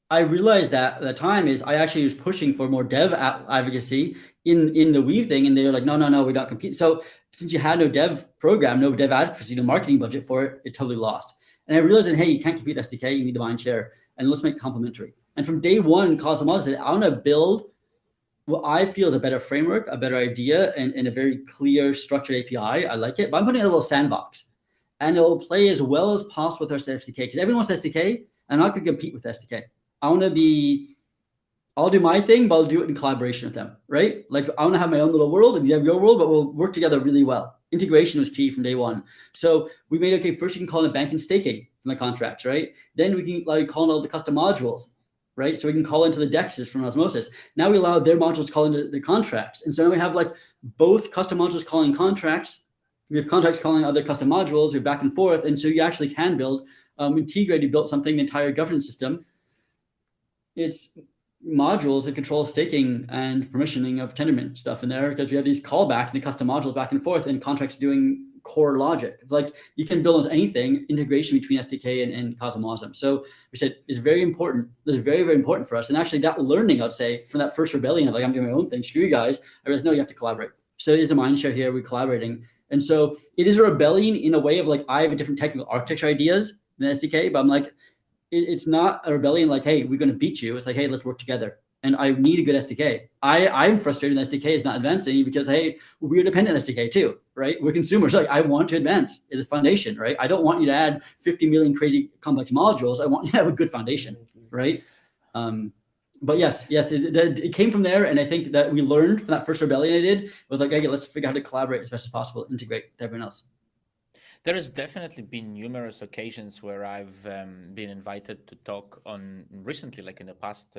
I realized that at the time is I actually was pushing for more dev advocacy in the Weave thing, and they were like, no, we don't compete. So since you had no dev program, no dev advocacy, no marketing budget for it, it totally lost. And I realized that, hey, you can't compete with SDK, you need the mind share, and let's make it complementary. And from day one, CosmWasm said, I want to build what I feel is a better framework, a better idea, and a very clear structured API. I like it, but I'm putting in a little sandbox, and it'll play as well as possible with our SDK, because everyone wants the SDK. I'm not going to compete with SDK. I'll do my thing, but I'll do it in collaboration with them, right? Like I want to have my own little world and you have your world, but we'll work together really well. Integration was key from day one. So we made, okay, first you can call it bank and staking from the contracts, right? Then we can like call in all the custom modules, right? So we can call into the dexes from Osmosis. Now we allow their modules to call into the contracts. And so now we have like both custom modules calling contracts. We have contracts calling other custom modules, we're back and forth. And so you actually can build, Integrated built something, the entire governance system. It's modules that control staking and permissioning of Tendermint stuff in there, because we have these callbacks and the custom modules back and forth, and contracts doing core logic. Like you can build almost anything, integration between SDK and CosmWasm. So we said it's very important. It's very, very important for us. And actually that learning, I'd say, from that first rebellion of like, I'm doing my own thing, screw you guys, I realized, no, you have to collaborate. So it is a mind share here, we're collaborating. And so it is a rebellion in a way of like, I have a different technical architecture ideas than SDK, but I'm like, it's not a rebellion like, hey, we're going to beat you. It's like, hey, let's work together. And I need a good SDK. I'm frustrated that SDK is not advancing because, hey, we're dependent on SDK too, right? We're consumers. Like, I want to advance the foundation, right? I don't want you to add 50 million crazy complex modules. I want you to have a good foundation, right? But yes, it came from there. And I think that we learned from that first rebellion I did was like, okay, let's figure out how to collaborate as best as possible, integrate with everyone else. There has definitely been numerous occasions where I've been invited to talk on recently, like in the past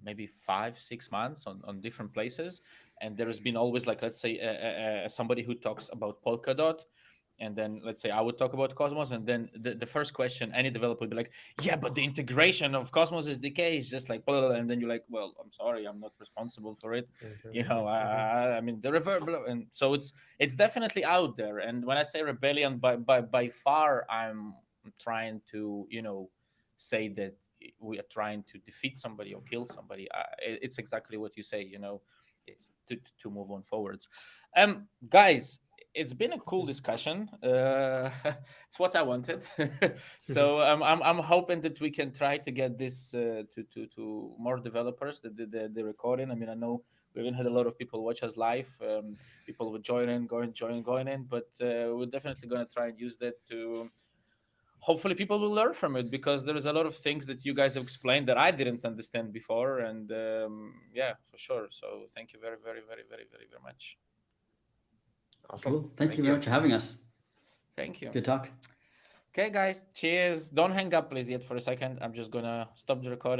maybe 5-6 months on different places. And there has been always like, let's say somebody who talks about Polkadot. And then let's say I would talk about Cosmos, and then the first question any developer would be like, yeah, but the integration of Cosmos SDK is just like, and then you're like, well, I'm sorry, I'm not responsible for it. I mean the reverb, and so it's definitely out there. And when I say rebellion, by far, I'm trying to say that we are trying to defeat somebody or kill somebody. It's exactly what you say. It's to move on forwards. Guys, it's been a cool discussion. It's what I wanted. So I'm hoping that we can try to get this to more developers, the recording. I mean, I know We haven't had a lot of people watch us live. People would join in, going in, but we're definitely going to try and use that to. Hopefully, people will learn from it, because there is a lot of things that you guys have explained that I didn't understand before, and yeah, for sure. So thank you very, very, very, very, very, very much. Awesome. Cool. Thank you very much for having us. Thank you. Good talk. Okay, guys. Cheers. Don't hang up, please, yet for a second. I'm just gonna stop the recording.